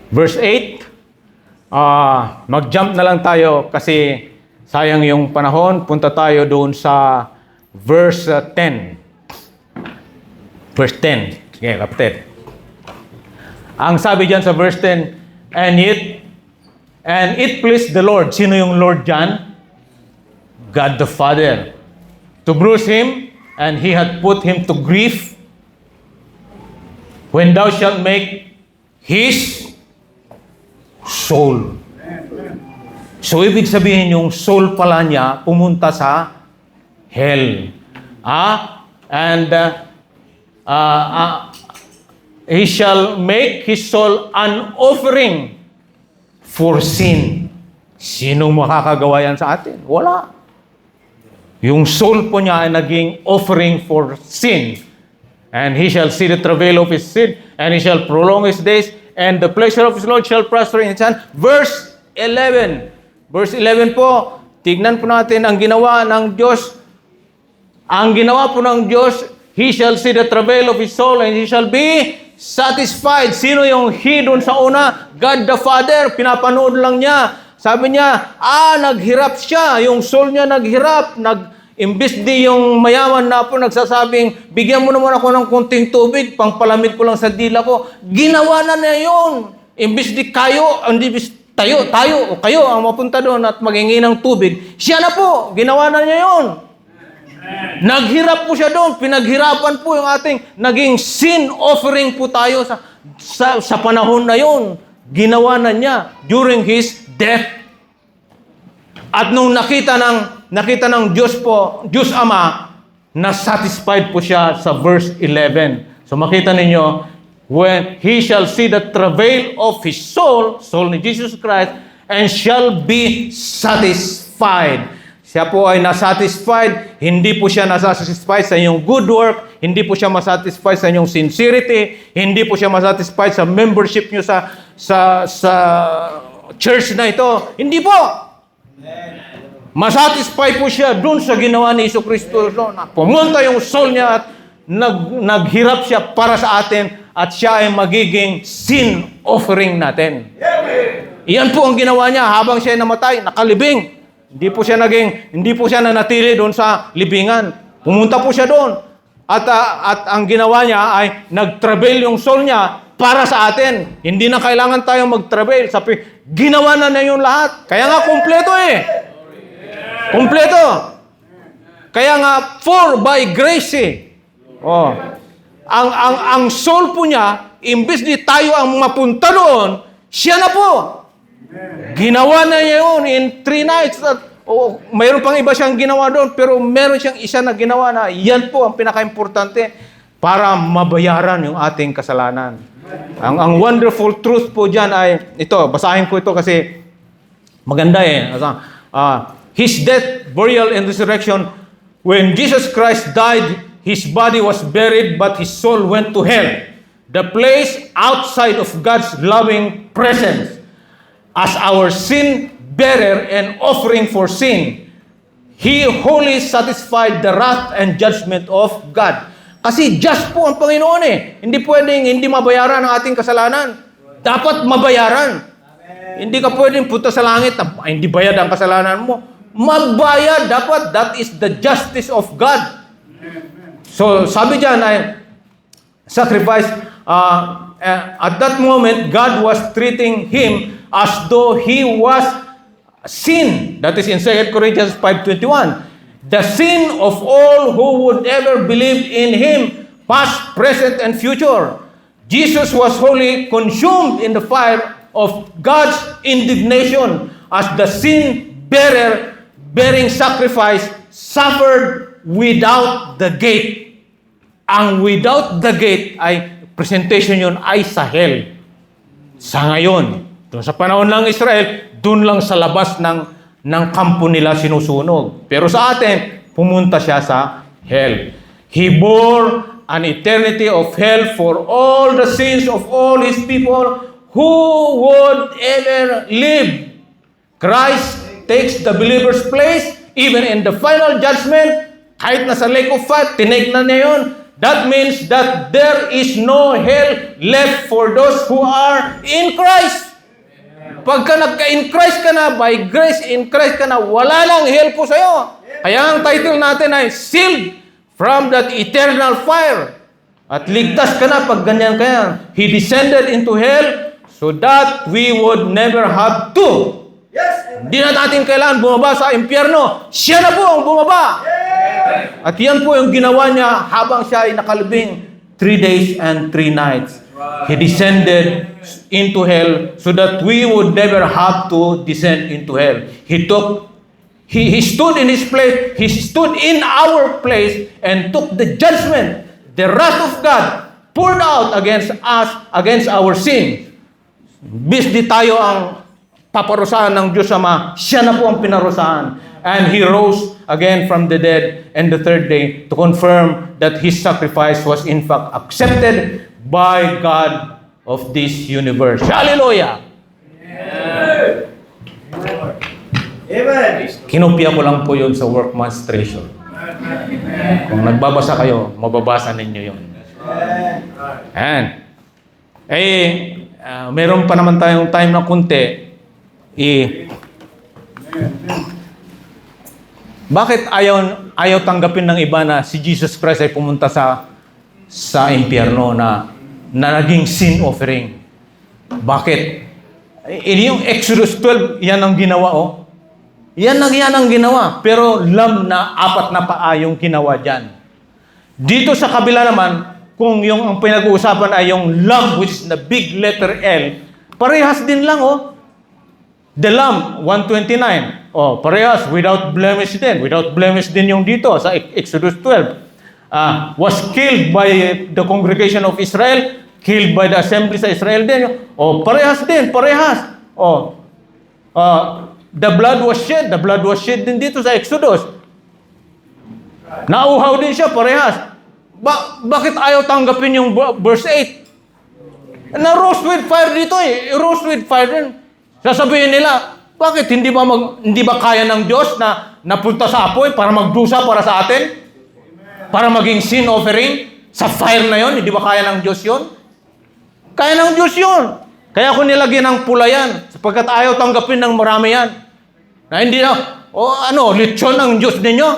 Verse 8, mag-jump na lang tayo kasi sayang yung panahon. Punta tayo doon sa verse 10. Verse 10. Sige, kapatid. Ang sabi diyan sa verse 10, and it pleased the Lord. Sino yung Lord diyan? God the Father. To bruise Him, and He had put Him to grief. When thou shalt make His soul. So, ibig sabihin yung soul pala niya pumunta sa hell. And He shall make His soul an offering for sin. Sinong makakagawa yan sa atin? Wala. Yung soul po niya ay naging offering for sin. And He shall see the travail of His sin, and He shall prolong His days, and the pleasure of His Lord shall prosper in His hand. Verse 11. Verse 11 po, tignan po natin ang ginawa ng Diyos. Ang ginawa po ng Diyos, He shall see the travail of His soul, and He shall be satisfied. Sino yung He doon sa una? God the Father. Pinapanood lang niya. Sabi niya, naghirap siya. Yung soul niya naghirap. Imbis di yung mayaman na po nagsasabing, bigyan mo naman ako ng kunting tubig, pangpalamig ko lang sa dila ko. Ginawa na niya yun. Imbis di kayo o kayo ang mapunta doon at maghingi ng tubig, siya na po. Ginawa na niya yun. Naghirap po siya doon. Pinaghirapan po yung ating naging sin offering po tayo sa panahon na yun. Ginawa na niya during His death. At nung nakita ng Diyos po, Diyos Ama, na satisfied po siya sa verse 11. So makita ninyo, when He shall see the travail of His soul ni Jesus Christ, and shall be satisfied. Siya po ay nasatisfied, hindi po siya nasatisfied sa inyong good work, hindi po siya masatisfied sa inyong sincerity, hindi po siya masatisfied sa membership nyo sa church na ito. Hindi po. Masatisfied po siya dun sa ginawa ni Jesucristo. Na pumunta yung soul niya at naghirap siya para sa atin at siya ay magiging sin offering natin. Iyan po ang ginawa niya habang siya ay namatay, nakalibing. Hindi po siya nanatili doon sa libingan. Pumunta po siya doon. At ang ginawa niya ay nag-travail yung soul niya para sa atin. Hindi na kailangan tayong mag-travail. Ginawa na yung lahat. Kaya nga kumpleto eh. Kumpleto. Kaya nga for by grace eh. Oh. Ang soul po niya, imbes di tayo ang mapunta doon, siya na po. Ginawa na niya yun in 3 nights. Mayroon pang iba siyang ginawa doon, pero meron siyang isa na ginawa na yan po ang pinaka-importante para mabayaran yung ating kasalanan. Ang wonderful truth po dyan ay, ito, basahin ko ito kasi maganda eh. His death, burial, and resurrection, when Jesus Christ died, His body was buried, but His soul went to hell, the place outside of God's loving presence. As our sin bearer and offering for sin, He wholly satisfied the wrath and judgment of God. Kasi just po ang Panginoon eh. Hindi pwedeng hindi mabayaran ang ating kasalanan. Dapat mabayaran. Hindi ka pwedeng punta sa langit na hindi bayad ang kasalanan mo. Magbayad dapat. That is the justice of God. So sabi dyan ay sacrifice. At that moment, God was treating him as though he was sin. That is in 2 Corinthians 5:21. The sin of all who would ever believe in him, past, present, and future. Jesus was wholly consumed in the fire of God's indignation as the sin bearer, bearing sacrifice, suffered without the gate. Ang without the gate ay presentation yun ay sa hell. Sa ngayon, doon sa panahon ng Israel, doon lang sa labas ng kampo nila sinusunog. Pero sa atin, pumunta siya sa hell. He bore an eternity of hell for all the sins of all His people who would ever live. Christ takes the believer's place, even in the final judgment, kahit nasa lake of fire, tinake na niya yun. That means that there is no hell left for those who are in Christ. Pagka nagka-in Christ ka na, by grace in Christ ka na, wala lang hell po sa'yo. Kaya ang title natin ay sealed from that eternal fire. At ligtas ka na pag ganyan ka yan. He descended into hell so that we would never have to. Hindi na natin kailangan bumaba sa impyerno. Siya na po ang bumaba. At yan po yung ginawa niya habang siya ay nakalibing 3 days and 3 nights. He descended into hell so that we would never have to descend into hell. He stood in His place, He stood in our place and took the judgment, the wrath of God poured out against us, against our sin. Bis di tayo ang paparusahan ng Diyos Ama, siya na po ang pinarusahan. And He rose again from the dead and the third day to confirm that His sacrifice was in fact accepted by God of this universe. Hallelujah! Amen. Kinopia ko lang po yun sa Workman's Treasure. Kung nagbabasa kayo, mababasa ninyo yun. And, meron pa naman tayong time na kunti. Bakit ayaw tanggapin ng iba na si Jesus Christ ay pumunta sa impyerno na naging sin offering? Bakit? Yung Exodus 12, yan ang ginawa, oh. Yan ang ginawa. Pero lamb na 4 na paa yung ginawa dyan. Dito sa kabila naman, kung yung ang pinag-uusapan ay yung lamb, which is the big letter L, parehas din lang, oh. The lamb, 129. Oh, parehas, without blemish din. Without blemish din yung dito sa Exodus 12. Was killed by the congregation of Israel, killed by the assembly sa Israel din. Oh, parehas din, parehas. Oh, The blood was shed. The blood was shed din dito sa Exodus. Nauhaw din siya, parehas. Bakit ayaw tanggapin yung verse 8? Na-roast with fire dito eh. Roast with fire din. Sasabihin nila, bakit hindi ba kaya ng Diyos na napunta sa apoy para magdusa para sa atin? Para maging sin offering? Sa fire na yon, hindi ba kaya ng Diyos yon? Kaya ng Diyos yon. Kaya ako nilagyan ng pula yan, sapagkat ayaw tanggapin ng marami yan. Na hindi na, lechon ang Diyos ninyo?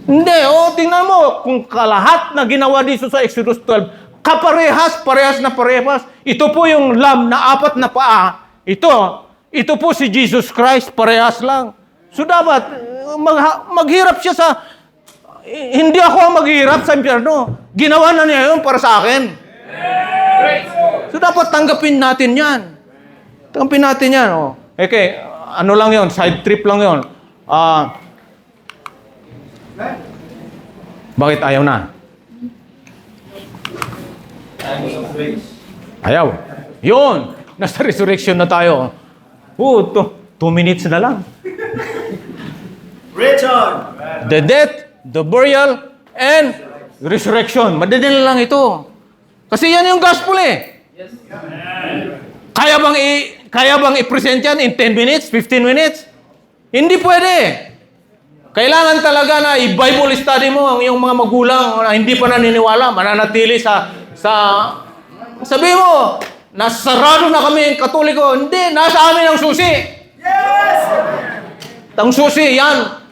Hindi, tingnan mo, kung kalahat na ginawa dito sa Exodus 12, parehas na parehas. Ito po yung lamb na 4 na paa. Ito po si Jesus Christ, parehas lang. So dapat, maghirap siya sa, hindi ako ang maghirap sa impyerno. Ginawa na niya yun para sa akin. So dapat tanggapin natin yan. Tanggapin natin yan. Okay, ano lang yon, side trip lang yon. Bakit ayaw na? Ayaw. Yun! Nasa resurrection na tayo. 2 minutes na lang. Richard! The death, the burial, and resurrection. Madali na lang ito. Kasi yan yung gospel eh. Kaya bang i-present yan in 10 minutes, 15 minutes? Hindi pwede. Kailangan talaga na i-Bible study mo ang iyong mga magulang na hindi pa naniniwala, mananatili sa sabi mo, nasarado na kami Katoliko. Hindi, nasa amin ang susi. Yes! Ang susi, yan.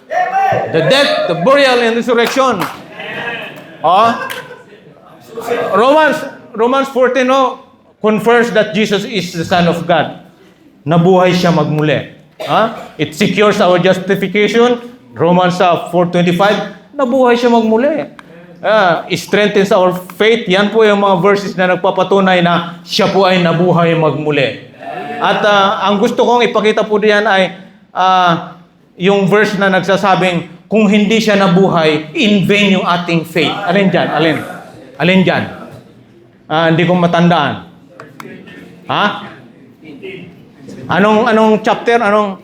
The death, the burial, and resurrection. Romans 14 confirms that Jesus is the Son of God. Nabuhay siya magmuli. It secures our justification. Romans 4:25, nabuhay siya magmuli. Strengthens our faith. Yan po yung mga verses na nagpapatunay na siya po ay nabuhay magmuli. At ang gusto kong ipakita po diyan ay yung verse na nagsasabing, kung hindi siya nabuhay, in vain yung ating faith. Alin dyan? Alin dyan? Hindi ko matandaan. Anong chapter? Anong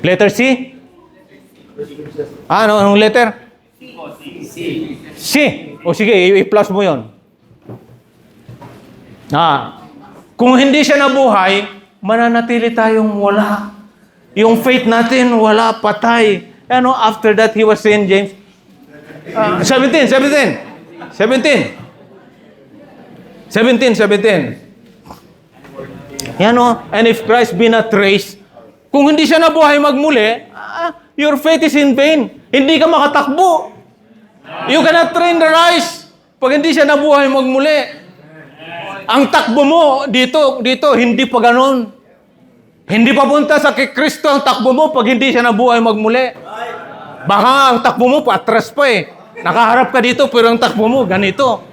letter C? Anong letter? C. O sige, i-plus mo yon. Kung hindi siya nabuhay, mananatili tayong wala. Yung faith natin, wala, patay. After that, he was saying, James, 17. And if Christ be not raised, kung hindi siya nabuhay magmuli, your faith is in vain. Hindi ka makatakbo. You cannot train the rice pag hindi siya nabuhay magmuli. Ang takbo mo dito, hindi pa ganun. Hindi papunta sa kay Kristo ang takbo mo pag hindi siya nabuhay magmuli. Baka ang takbo mo patras pa eh. Nakaharap ka dito pero ang takbo mo ganito.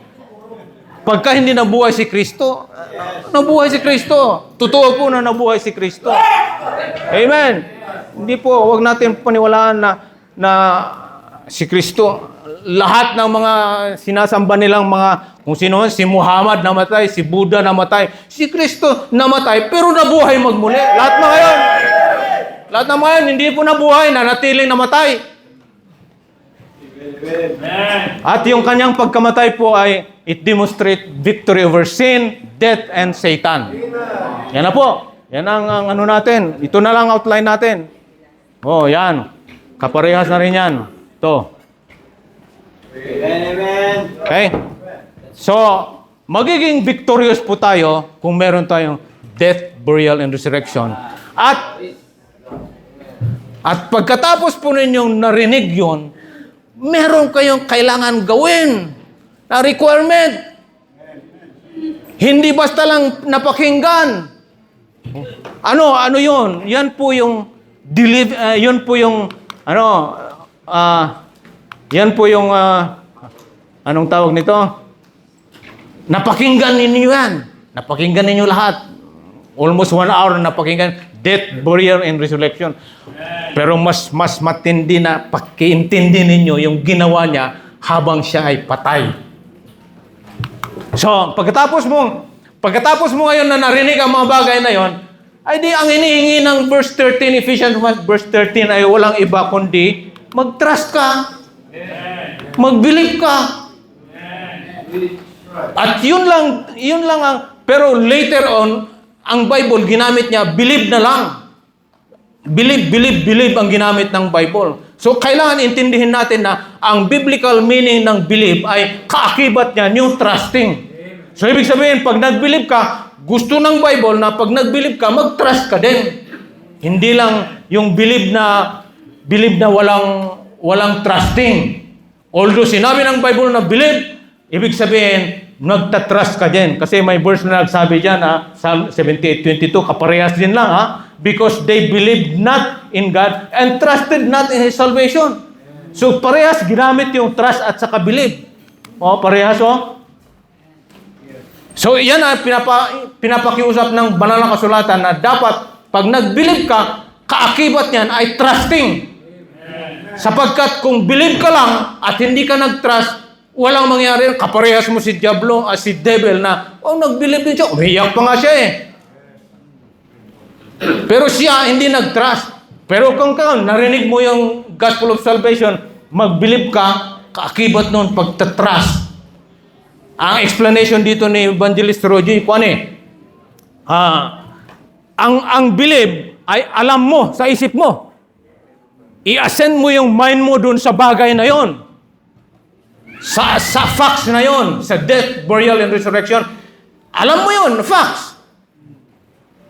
Pagka hindi nabuhay si Kristo, nabuhay si Kristo. Totoo po na nabuhay si Kristo. Amen. Hindi po, wag natin paniwalaan na si Kristo, lahat ng mga sinasamba nilang mga, kung sino, si Muhammad namatay, si Buddha namatay, si Kristo namatay, pero nabuhay magmuli. Lahat na ngayon, hindi po nabuhay, nanatiling namatay. At yung kanyang pagkamatay po ay it demonstrate victory over sin, death, and Satan. Yan na po. Yan ang ano natin. Ito na lang outline natin. Yan. Kaparehas na rin yan. Ito. Amen. Okay? So, magiging victorious po tayo kung meron tayong death, burial, and resurrection. At pagkatapos po ninyong narinig yun, meron kayong kailangan gawin na requirement. Hindi basta lang napakinggan. Ano yun? Yan po yung yan po yung anong tawag nito? Napakinggan ninyo yan. Napakinggan ninyo lahat. Almost 1 hour na napakinggan. Death, burial, and resurrection. Pero mas matindi na pakiintindi ninyo yung ginawa niya habang siya ay patay. So, pagkatapos mong Pagkatapos mo ngayon na narinig ang mga bagay na yon, ay di ang hinihingi ng verse 13, Ephesians 1, verse 13 ay walang iba kundi mag-trust ka. Mag-believe ka. At yun lang ang, pero later on, ang Bible ginamit niya, believe na lang. Believe ang ginamit ng Bible. So, kailangan intindihin natin na ang biblical meaning ng believe ay kaakibat niya yung trusting. So, ibig sabihin, pag nag-believe ka, gusto ng Bible na pag nag-believe ka, mag-trust ka din. Hindi lang yung believe na walang trusting. Although sinabi ng Bible na believe, ibig sabihin, nagtatrust ka din. Kasi may verse na nagsabi dyan, Psalm 78:22, kaparehas din lang, because they believed not in God and trusted not in His salvation. So, parehas ginamit yung trust at saka believe. Parehas, So, yan ang pinapakiusap ng banal na kasulatan na dapat, pag nag-believe ka, kaakibat niyan ay trusting. Sapagkat kung believe ka lang at hindi ka nag-trust, walang mangyari. Kaparehas mo si Diablo, si Devil na, nag-believe din siya. Umiyak pa nga siya Pero siya hindi nag-trust. Pero kung narinig mo yung gospel of salvation, mag-believe ka, kaakibat nun pagtatrust. Ang explanation dito ni Evangelist Roger, ang believe ay alam mo sa isip mo. I-ascend mo yung mind mo dun sa bagay na yon. Sa facts na yon, sa death, burial, and resurrection. Alam mo yon, facts.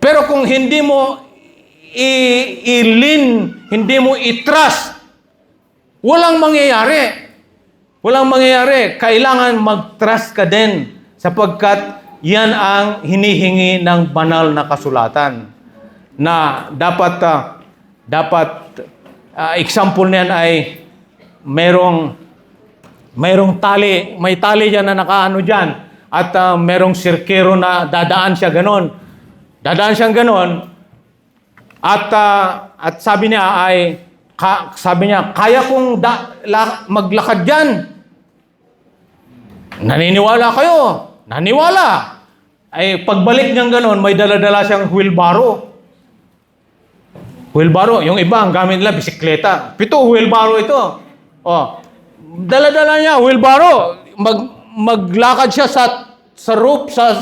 Pero kung hindi mo hindi mo i-trust, walang mangyayari. Walang mangyayari. Kailangan mag-trust ka din sapagkat yan ang hinihingi ng banal na kasulatan. Na dapat example niyan ay mayroong tali. May tali dyan na nakaano dyan. At mayroong sirkero na dadaan siya ganon. Dadaan siyang ganon. At sabi niya, kaya kong maglakad dyan. Naniniwala kayo. Naniwala. Ay, pagbalik niyang ganon, may dala-dala siyang wheelbarrow. Wheelbarrow. Yung iba, ang gamit nila, bisikleta. 7 wheelbarrow ito. Dala-dala niya, wheelbarrow. Maglakad siya sa roof, sa